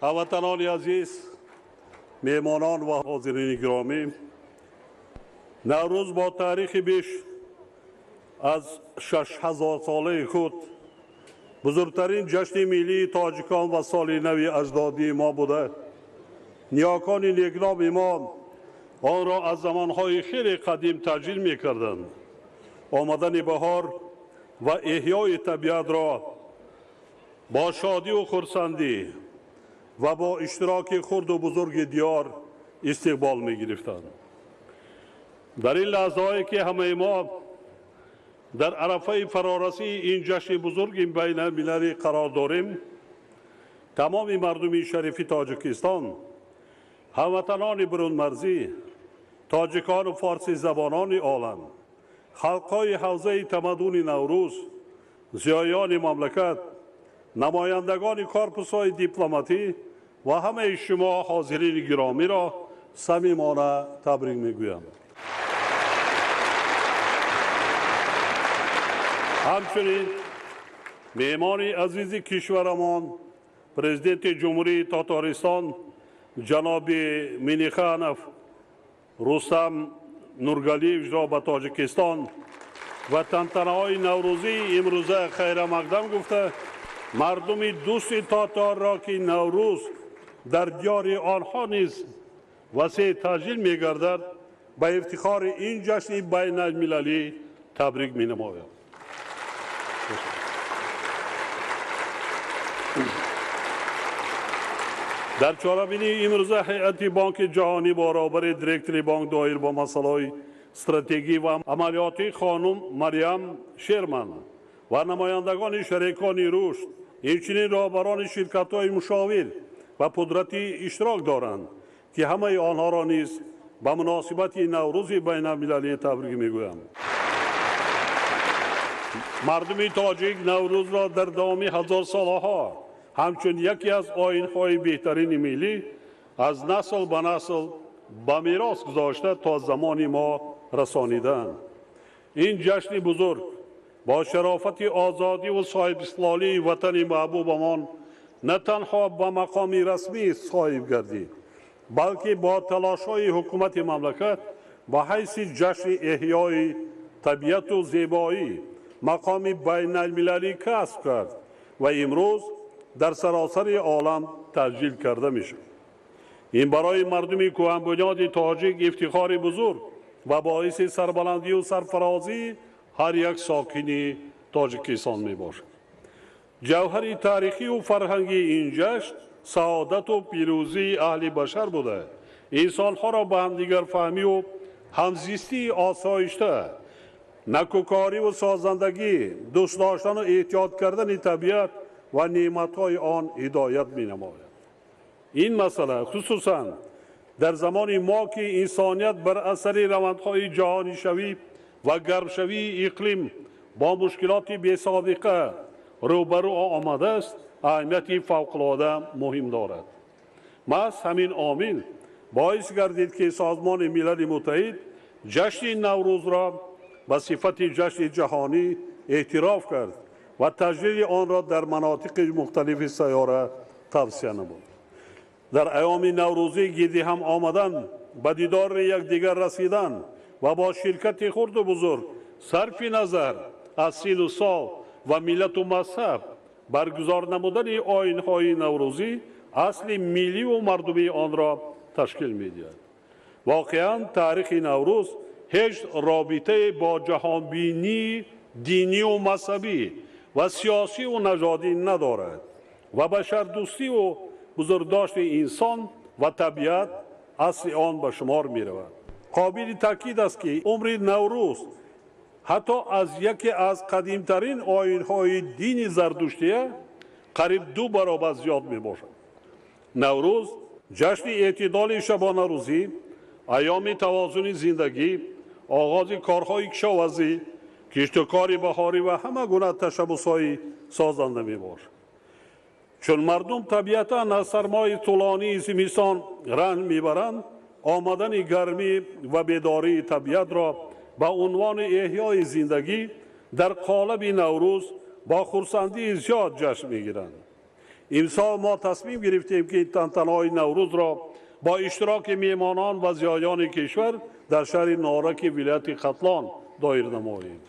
هموطنان عزیز، میهمانان و حاضرین گرامی، نوروز با تاریخ بیش از 6000 ساله خود بزرگترین جشن ملی تاجیکان و سال نو اجدادی ما بوده. نیاکان نیکنام ما آن را از زمانهای خیلی قدیم تجلیل می کردند. آمدن بهار و احیای طبیعت را با شادی و خرسندی و با اشتراک خرد و بزرگ دیار استقبال می گرفتند. در این لحظه هایی که همه ما در عرفه فرارسی این جشن بزرگ بین المللی قرار داریم، تمام مردم شریف تاجیکستان، هموطنان برون مرزی، تاجیکان و فارسی زبانان عالم، خلقهای حوزه تمدن نوروز، زیایان مملکت، نمایندگان کارپوس‌های دیپلماتی و همه شما حاضرین گرامی را صمیمانه تبریک میگویم. همچنین مهمان عزیز کشورمان پرزیدنت جمهوری تاتارستان جناب مینیخانов رستم نورگالیویچ را به تاجیکستان و تنتنه‌های نوروزی امروزه خیر مقدم گفته مردم دوست تاتار را که نوروز در دیار آنها نیز وسیع تجلیل می‌گردد به افتخار این جشن بین المللی تبریک می‌نمایم. در چهارمین امروزه هیئت بانک جهانی برابر دیرکتور بانک دایر با مسائل استراتژی و عملیاتی خانم مریم شیرمن و نمایندگان شریکان رشد همچنین رهبران شرکت‌های مشاور و قدرتی اشتراک دارند که همه آنها را نیز به مناسبت نوروز بین المللی تبریک میگویم. مردم تاجیک نوروز را در دام هزار سالها همچون یکی از آیین‌های بهترین ملی از نسل به نسل به میراث گذاشته تا زمان ما رسانیدند. این جشن بزرگ با شرافت آزادی و صاحب استقلالی وطن محبوبمان نه تنها به مقام رسمی صاحب گردید بلکه با تلاش‌های حکومت مملکت به حیث جشن احیای طبیعت و زیبایی مقام بین المللی کسب کرد و امروز در سراسر عالم تسجیل کرده میشد. این برای مردم کهن بنیاد تاجیک افتخار بزرگ و باعث سربلندی و سرفرازی هر یک ساکن تاجیکستان می باشد. جوهر تاریخی و فرهنگی این جشن سعادت و پیروزی اهل بشر بوده. انسانها را به همدیگر فهمی و همزیستی آسایشته، نکوکاری و سازندگی، دوست داشتن و احتیاط کردن طبیعت و نعمت‌های آن هدایت می‌نماید. این مسئله خصوصاً در زمان ما که انسانیت بر اثر روندهای جهانی شوی و گرم شوی اقلیم با مشکلات بی‌سابقه روبرو آمده است، اهمیت فوق‌العاده مهم دارد. محض همین عامل باعث گردید که سازمان ملل متحد جشن نوروز را به صفت جشن جهانی اعتراف کرد و تجلیل آن را در مناطق مختلف سیاره توصیه نمود. در ایام نوروزی گیردی هم آمدن، به دیدار یکدیگر رسیدن و با شرکت خرد و بزرگ صرف نظر از سن و سال و ملت و مذهب برگزار نمودن آیین‌های نوروزی اصل ملی و مردمی آن را تشکیل می‌دهد. واقعاً تاریخ نوروز هیچ رابطه با جهانبینی دینی و مذهبی و سیاسی و نژادی ندارد و بشردوستی و بزرگداشت انسان و طبیعت اصل آن به شمار می رود. قابل تاکید است که عمر نوروز حتی از یکی از قدیمترین آیین‌های دین زرتشتیه قریب 2 برابر زیاد می باشد. نوروز جشن اعتدال شبانه روزی، ایام توازن زندگی، آغاز کارهای کشاورزی، کشتکار بهاری و همه گونه تشبس‌های سازنده می باشد. چون مردم طبیعتاً از سرمای طولانی زمستان رنج میبرند، آمدن گرمی و بیداری طبیعت را به عنوان احیای زندگی در قالب نوروز با خرسندی زیاد جشن میگیرند. امسال ما تصمیم گرفتیم که تنتنه‌های نوروز را با اشتراک میهمانان و زایران کشور در شهر نارک ولایت ختلان دایر نماییم.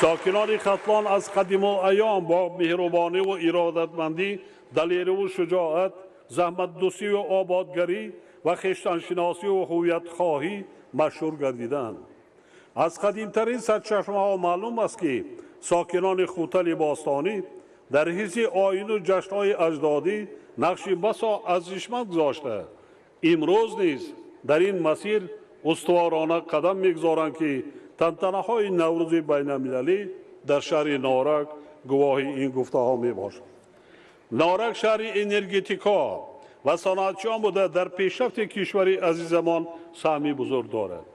ساکنان ختلان از قدیم ایام با مهربانی و ارادتمندی، دلیر و شجاعت، زحمت دوستی و آبادگری و خویشتن‌شناسی و هویت خواهی مشهور گردیدند. از قدیمترین سرچشمه‌ها معلوم است که ساکنان خوتل باستانی در حیث آیین و جشن‌های اجدادی نقش بسا ارزشمند گذاشته. امروز نیز در این مسیر استوارانه قدم می‌گذارند که تنتنه‌های نوروز بین المللی در شهر نارک گواه این گفته‌ها میباشد. نارک شهر انرژتیکا و صنعتیان بوده در پیشرفت کشور عزیزمان سهمی بزرگ دارد.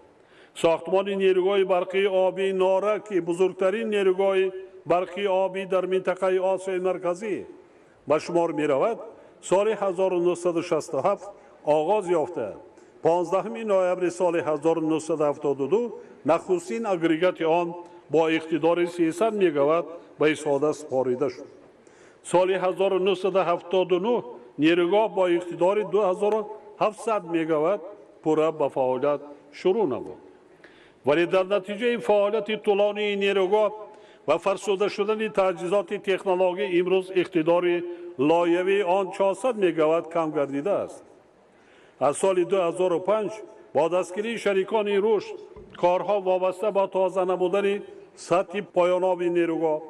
ساختمان نیروگاه برقی آبی نارک که بزرگترین نیروگاه برقی آبی در منطقه آسیای مرکزی به شمار می رود، سال 1967 آغاز یافته 15 نوامبر سال 1972 نخستین اگریگات آن با اقتدار 300 مگاوات به استفاده سپاریده شد. سال 1979 نیروگاه با اقتدار 2700 مگاوات پورا به فعالیت شروع نمود. ولی در نتیجه فعالیت طولانی نیروگاه و فرسوده شدن تجهیزات تکنولوژی امروز اقتدار لایحه‌ای آن 400 مگاوات کم گردیده است. از سال 2005 با دستگیری شریکان رشد کارها وابسته با تازه نمودن سطح پایان‌یاب نیروگاه،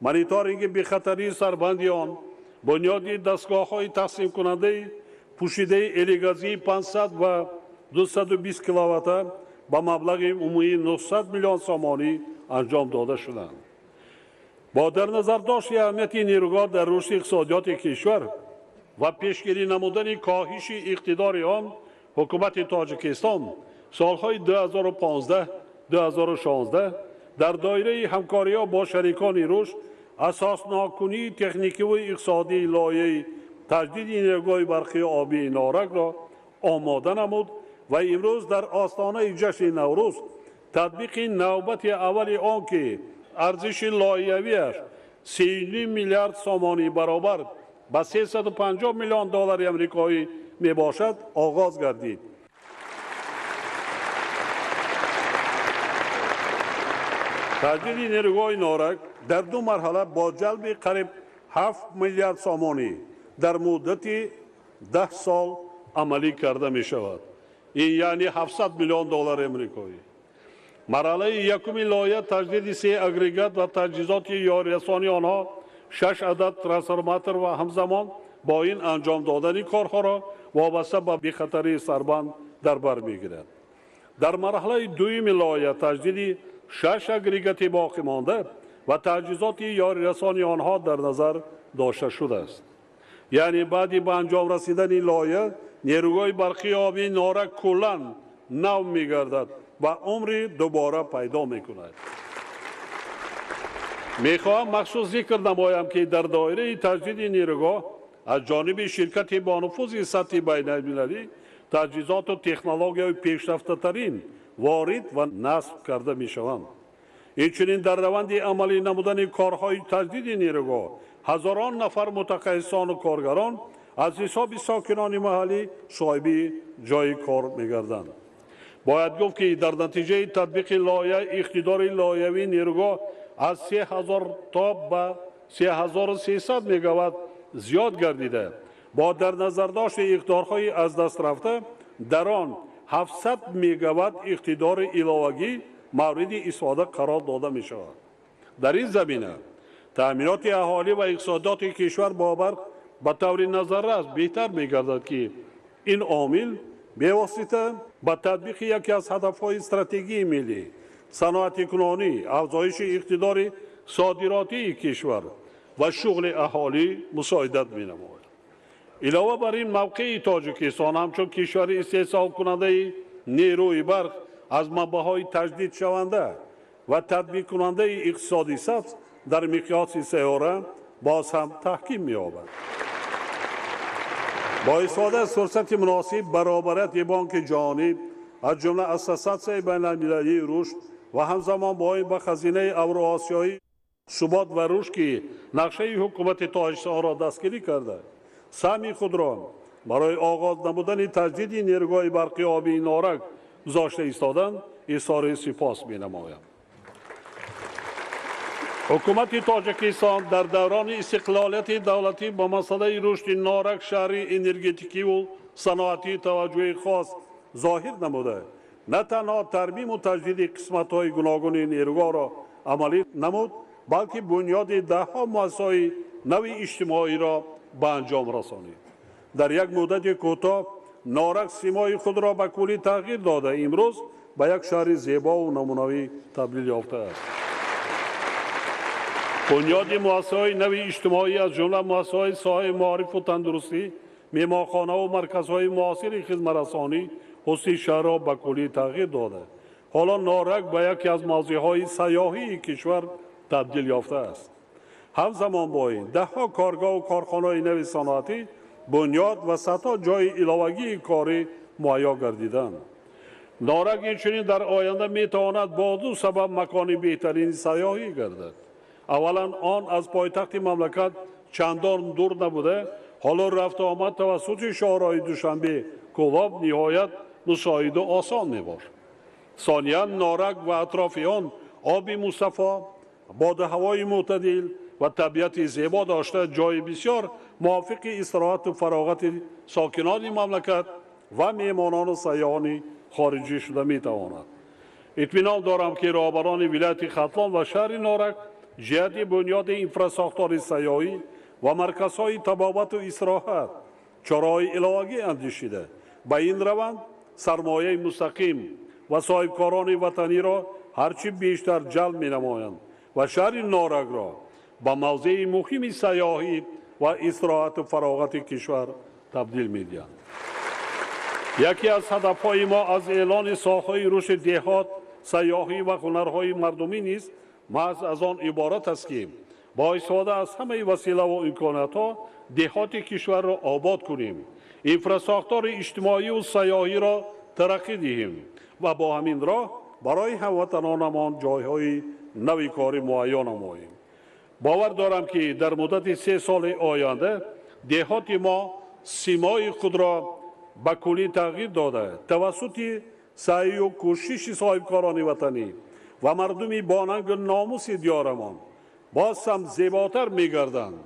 مانیتورینگ بی‌خطری سربندی آن، بنیادی دستگاه‌های تقسیم کننده پوشیده الیگازی 500 و 220 کیلووات با مبلغ عمومی 900 میلیون سومانی انجام داده شدند. با در نظر داشت اهمیت نیروگاه در رشد اقتصادیات کشور و پیشگیری نمودن کاهش اقتدار آن، حکومت تاجیکستان سالهای 2015-2016 در دایره همکاری با شریکان رشد اساس ناکنی تکنیکی و اقتصادی لایحه تجدید نیروگاه برقی آبی نارک را آماده نمود و امروز در آستانه جشن نوروز تطبیق نوبت اول آن که ارزش لایحه‌ایش 3 میلیارد سومانی برابر به 350 میلیون دلار آمریکایی می باشد آغاز گردید. تجدید نیروگاه نارک در دو مرحله با جلب قریب 7 میلیارد سومانی در مدت 10 سال عملی کرده می شود. این یعنی 700 میلیون دلار آمریکایی. مرحله یکمی لایحه تجدید 3 اگریگات و تجهیزات یاریرسانی آنها 6 عدد ترانسفورماتور و همزمان با این انجام دادن کارها را وابسته به بی‌خطری سربند در بر میگیرد. در مرحله دوم لایحه تجدید 6 اگریگات باقی مانده و تجهیزات یاریرسانی آنها در نظر داشته شده است. یعنی بعد به انجام رسیدن این لایحه نیروگاه برقی آبی نارک کلاً نو می‌گردد و عمری دوباره پیدا می‌کند. می‌خواهم مخصوص ذکر نمایم که در دایره تجدید نیروگاه از جانب شرکت با نفوذ سطحی بین‌المللی تجهیزات و تکنولوژی پیشرفته‌ترین وارد و نصب کرده می‌شوند. اینچنین در روند عملی نمودن کارهای تجدید نیروگاه هزاران نفر متخصصان و کارگران از حساب ساکنان محلی صاحب جای کار می‌گردند. باید گفت که در نتیجه تطبیق لایحه اقتدار لایحه‌ای نیروگاه از 3000 تا به 3300 مگاوات زیاد گردیده. با در نظر داشت اقتدارهای از دست رفته در آن 700 مگاوات اقتدار علاوه‌ای مورد استفاده قرار داده می شود. در این زمینه تأمینات اهالی و اقتصادات کشور با برق به طور نظررس بهتر می گردد که این عامل بی‌واسطه به تطبیق یکی از هدف‌های استراتژی ملی صنعت کنونی، افزایش اقتدار صادراتی کشور و شغل اهالی مساعدت می‌نماید. علاوه بر این موقع تاجیکستان همچون کشور استحصال کننده نیروی برق از منبع‌های تجدید شونده و تطبیق کننده اقتصادی سبز در مقیاس سیاره باز هم تحکیم می‌یابد. با استفاده از فرصت مناسب برابریت بانک جهانی از جمله اساسات بین‌المللی رشد و همزمان با این به خزینه اوراسیایی ثبات و رشد که نقشه حکومت تاجیکستان را دستگیری کرده سهم خود را برای آغاز نمودن تجدید نیروگاه برقی آبی نارک گذاشته ایستادند اظهار سپاس می‌نمایم. حکومت تاجیکستان در دوران استقلالیت دولتی با مسئله رشد نارک شهر انرژتیکی و صنعتی توجه خاص ظاهر نموده نه تنها ترمیم و تجدید قسمت‌های گوناگون نیروگاه را عملی نمود بلکه بنیاد ده‌ها مؤسسه نوی اجتماعی را به انجام رسانید. در یک مدت کوتاه نارک سیمای خود را به کلی تغییر داده امروز به یک شهر زیبا و نمونه‌ای تبدیل یافته است. بنیاد مؤسسه‌های نوی اجتماعی از جمله مؤسسه‌های ساحه معارف و تندرستی، مهمانخانه و مرکزهای معاصر خدمت‌رسانی حسی شهر را به کلی تغییر داده. حالا نارک به یکی از موضع‌های سیاحی کشور تبدیل یافته است. همزمان با این ده‌ها کارگاه و کارخانه‌های نوی صنعتی بنیاد و صدها جای ایلاوگی کاری مهیا گردیدند. نورک اینچنین در آینده میتواند با دو سبب مکان بهترین سیاحی گردد. اولا آن از پایتخت مملکت چندان دور نبوده، حالا رفت آمد توسط شهرهای دوشنبه کلاب نهایت مشاهده آسان میباشد. ثانیا نورک و اطراف آن آب مصفا، باد هوای معتدل و طبیعت زیبا داشته جای بسیار موافق استراحت و فراغت ساکنان مملکت و میهمانان و سیاحان خارجی شده میتواند. اطمینان دارم که رهبران ولایت ختلان و شهر نورک جهت بنیاد انفراساختار سیاحی و مرکزهای طبابت و استراحت چاره‌های علاوگی اندیشیده به این روند سرمایه مستقیم و صاحبکاران وطنی را هرچی بیشتر جلب می‌نمایند و شهر نورک را به موضع مهم سیاحی و استراحت و فراغت کشور تبدیل می‌دهند. یکی از هدف‌های ما از اعلان ساحه‌های رشد دهات، سیاحی و هنرهای مردمی نیز محض از آن عبارت است که با استفاده از همه وسیله و امکانات‌ها دهات کشور را آباد کنیم، انفراساختار اجتماعی و سیاحی را ترقی دهیم و با همین راه برای هموطنانمان جایهای نوی کاری مهیا نماییم. باور دارم که در مدت 3 سال آینده دهات ما سیمای خود را به کلی تغییر داده توسط سعی و کوشش صاحبکاران وطنی و مردمی باننگ و ناموس دیارمان باز هم زیباتر می‌گردند،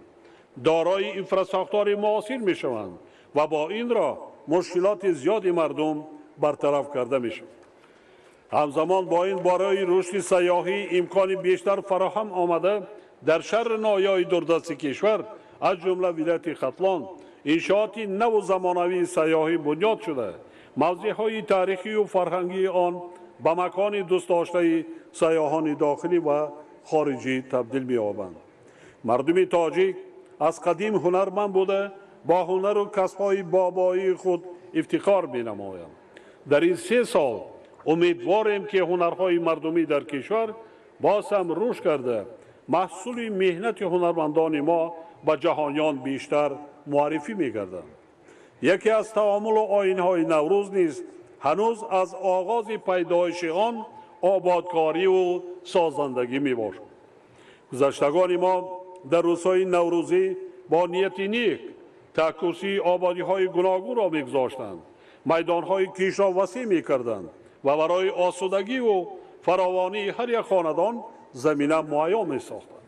دارای انفراساختار معاصر می‌شوند و با این راه مشکلات زیادی مردم برطرف کرده می‌شود. همزمان با این برای رشد سیاحی امکان بیشتر فراهم آمده در شهر نایای دوردست کشور از جمله ولایت ختلان انشاءات نو و زمانوی سیاحی بنیاد شده، موضع‌های تاریخی و فرهنگی آن به مکان دوست داشته سیاحان داخلی و خارجی تبدیل می‌یابند. مردم تاجیک از قدیم هنرمند بوده با هنر و کسب‌های بابایی خود افتخار می‌نمایند. در این 3 سال امیدواریم که هنرهای مردمی در کشور باز هم رشد کرده محصول مهنت هنرمندان ما به جهانیان بیشتر معرفی می‌گردند. یکی از تعامل و آیین‌های نوروز نیز هنوز از آغاز پیدایش آن آبادکاری و سازندگی می‌باشد. گذشتگان ما در روزهای نوروزی با نیت نیک تکوسی آبادی‌های گوناگون را می‌گذاشتند، میدان‌های کیش را وسیع می‌کردند و برای آسودگی و فراوانی هر یک خاندان زمینه مهیا می‌ساختند.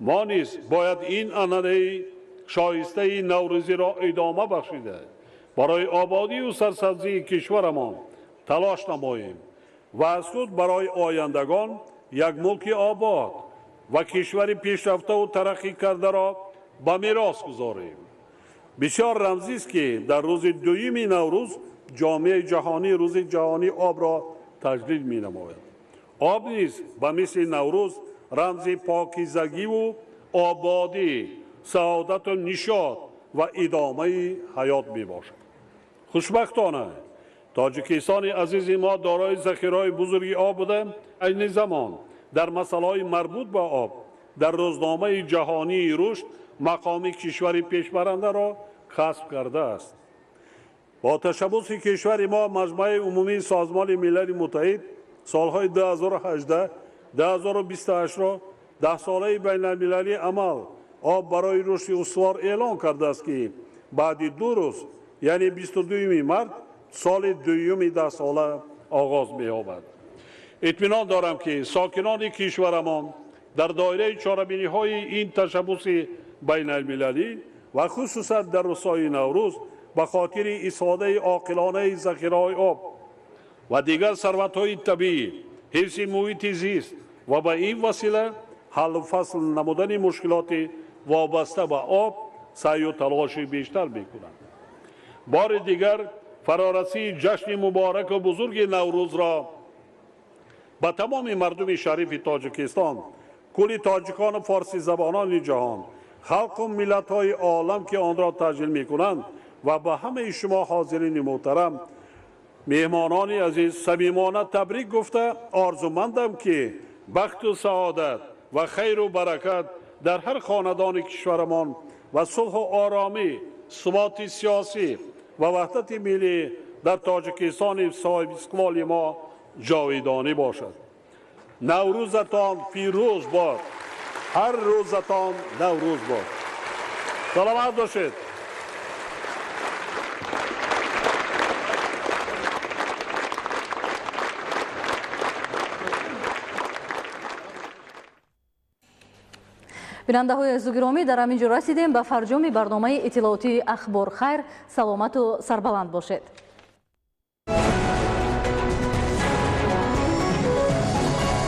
ما نیز باید این عنعنه شایسته نوروزی را ادامه بخشیده برای آبادی و سرسبزی کشورمان تلاش نماییم و از خود برای آیندگان یک ملک آباد و کشور پیشرفته و ترقی کرده را به میراث گذاریم. بسیار رمزی است که در روز 2 نوروز جامعه جهانی روز جهانی آب را تجلیل می‌نماید. آب نیز به مثل نوروز رمز پاکیزگی و آبادی، سعادت و نشاط و ادامه حیات میباشد. خوشبختانه تاجیکستان عزیز ما دارای ذخیره‌های بزرگی آب بوده، عین زمان در مسائل مربوط به آب در روزنامه جهانی رشد مقام کشور پیشبرنده را کسب کرده است. با تشبث کشور ما مجمع عمومی سازمان ملل متحد سالهای 2018 2028 را 10 ساله بین المللی عمل آب برای رشد استوار اعلان کرده است که بعد 2 روز یعنی 22 مارس سال 2 10 ساله آغاز می‌یابد. اطمینان دارم که ساکنان کشورمان در دایره چاره‌بینی‌های این تشبث بین المللی و خصوصا در روزهای نوروز به خاطر استفاده عاقلانه ذخیره‌های آب و دیگر ثروت‌های طبیعی، حفظ محیط زیست و به این وسیله حل و فصل نمودن مشکلات وابسته به آب سعی و تلاش بیشتر می‌کنند. بار دیگر فرارسی جشن مبارک و بزرگ نوروز را به تمام مردم شریف تاجیکستان، کل تاجیکان و فارسی زبانان جهان، خلق و ملت‌های عالم که آن را تجلیل می‌کنند و به همه شما حاضرین محترم مهمانان عزیز صمیمانه تبریک گفته آرزومندم که بخت و سعادت و خیر و برکت در هر خاندان کشورمان و صلح و آرامی ثبات سیاسی و وحدت ملی در تاجیکستان صاحب استقلال ما جاودانی باشد. نوروزتان پیروز باد. هر روزتان نوروز باد. سلامت باشید. бинандаҳои азизу гиромӣ, дар ҳамин ҷо расидем ба фарҷоми барномаи иттилооти ахбор хайр. саломату сарбаланд бошед.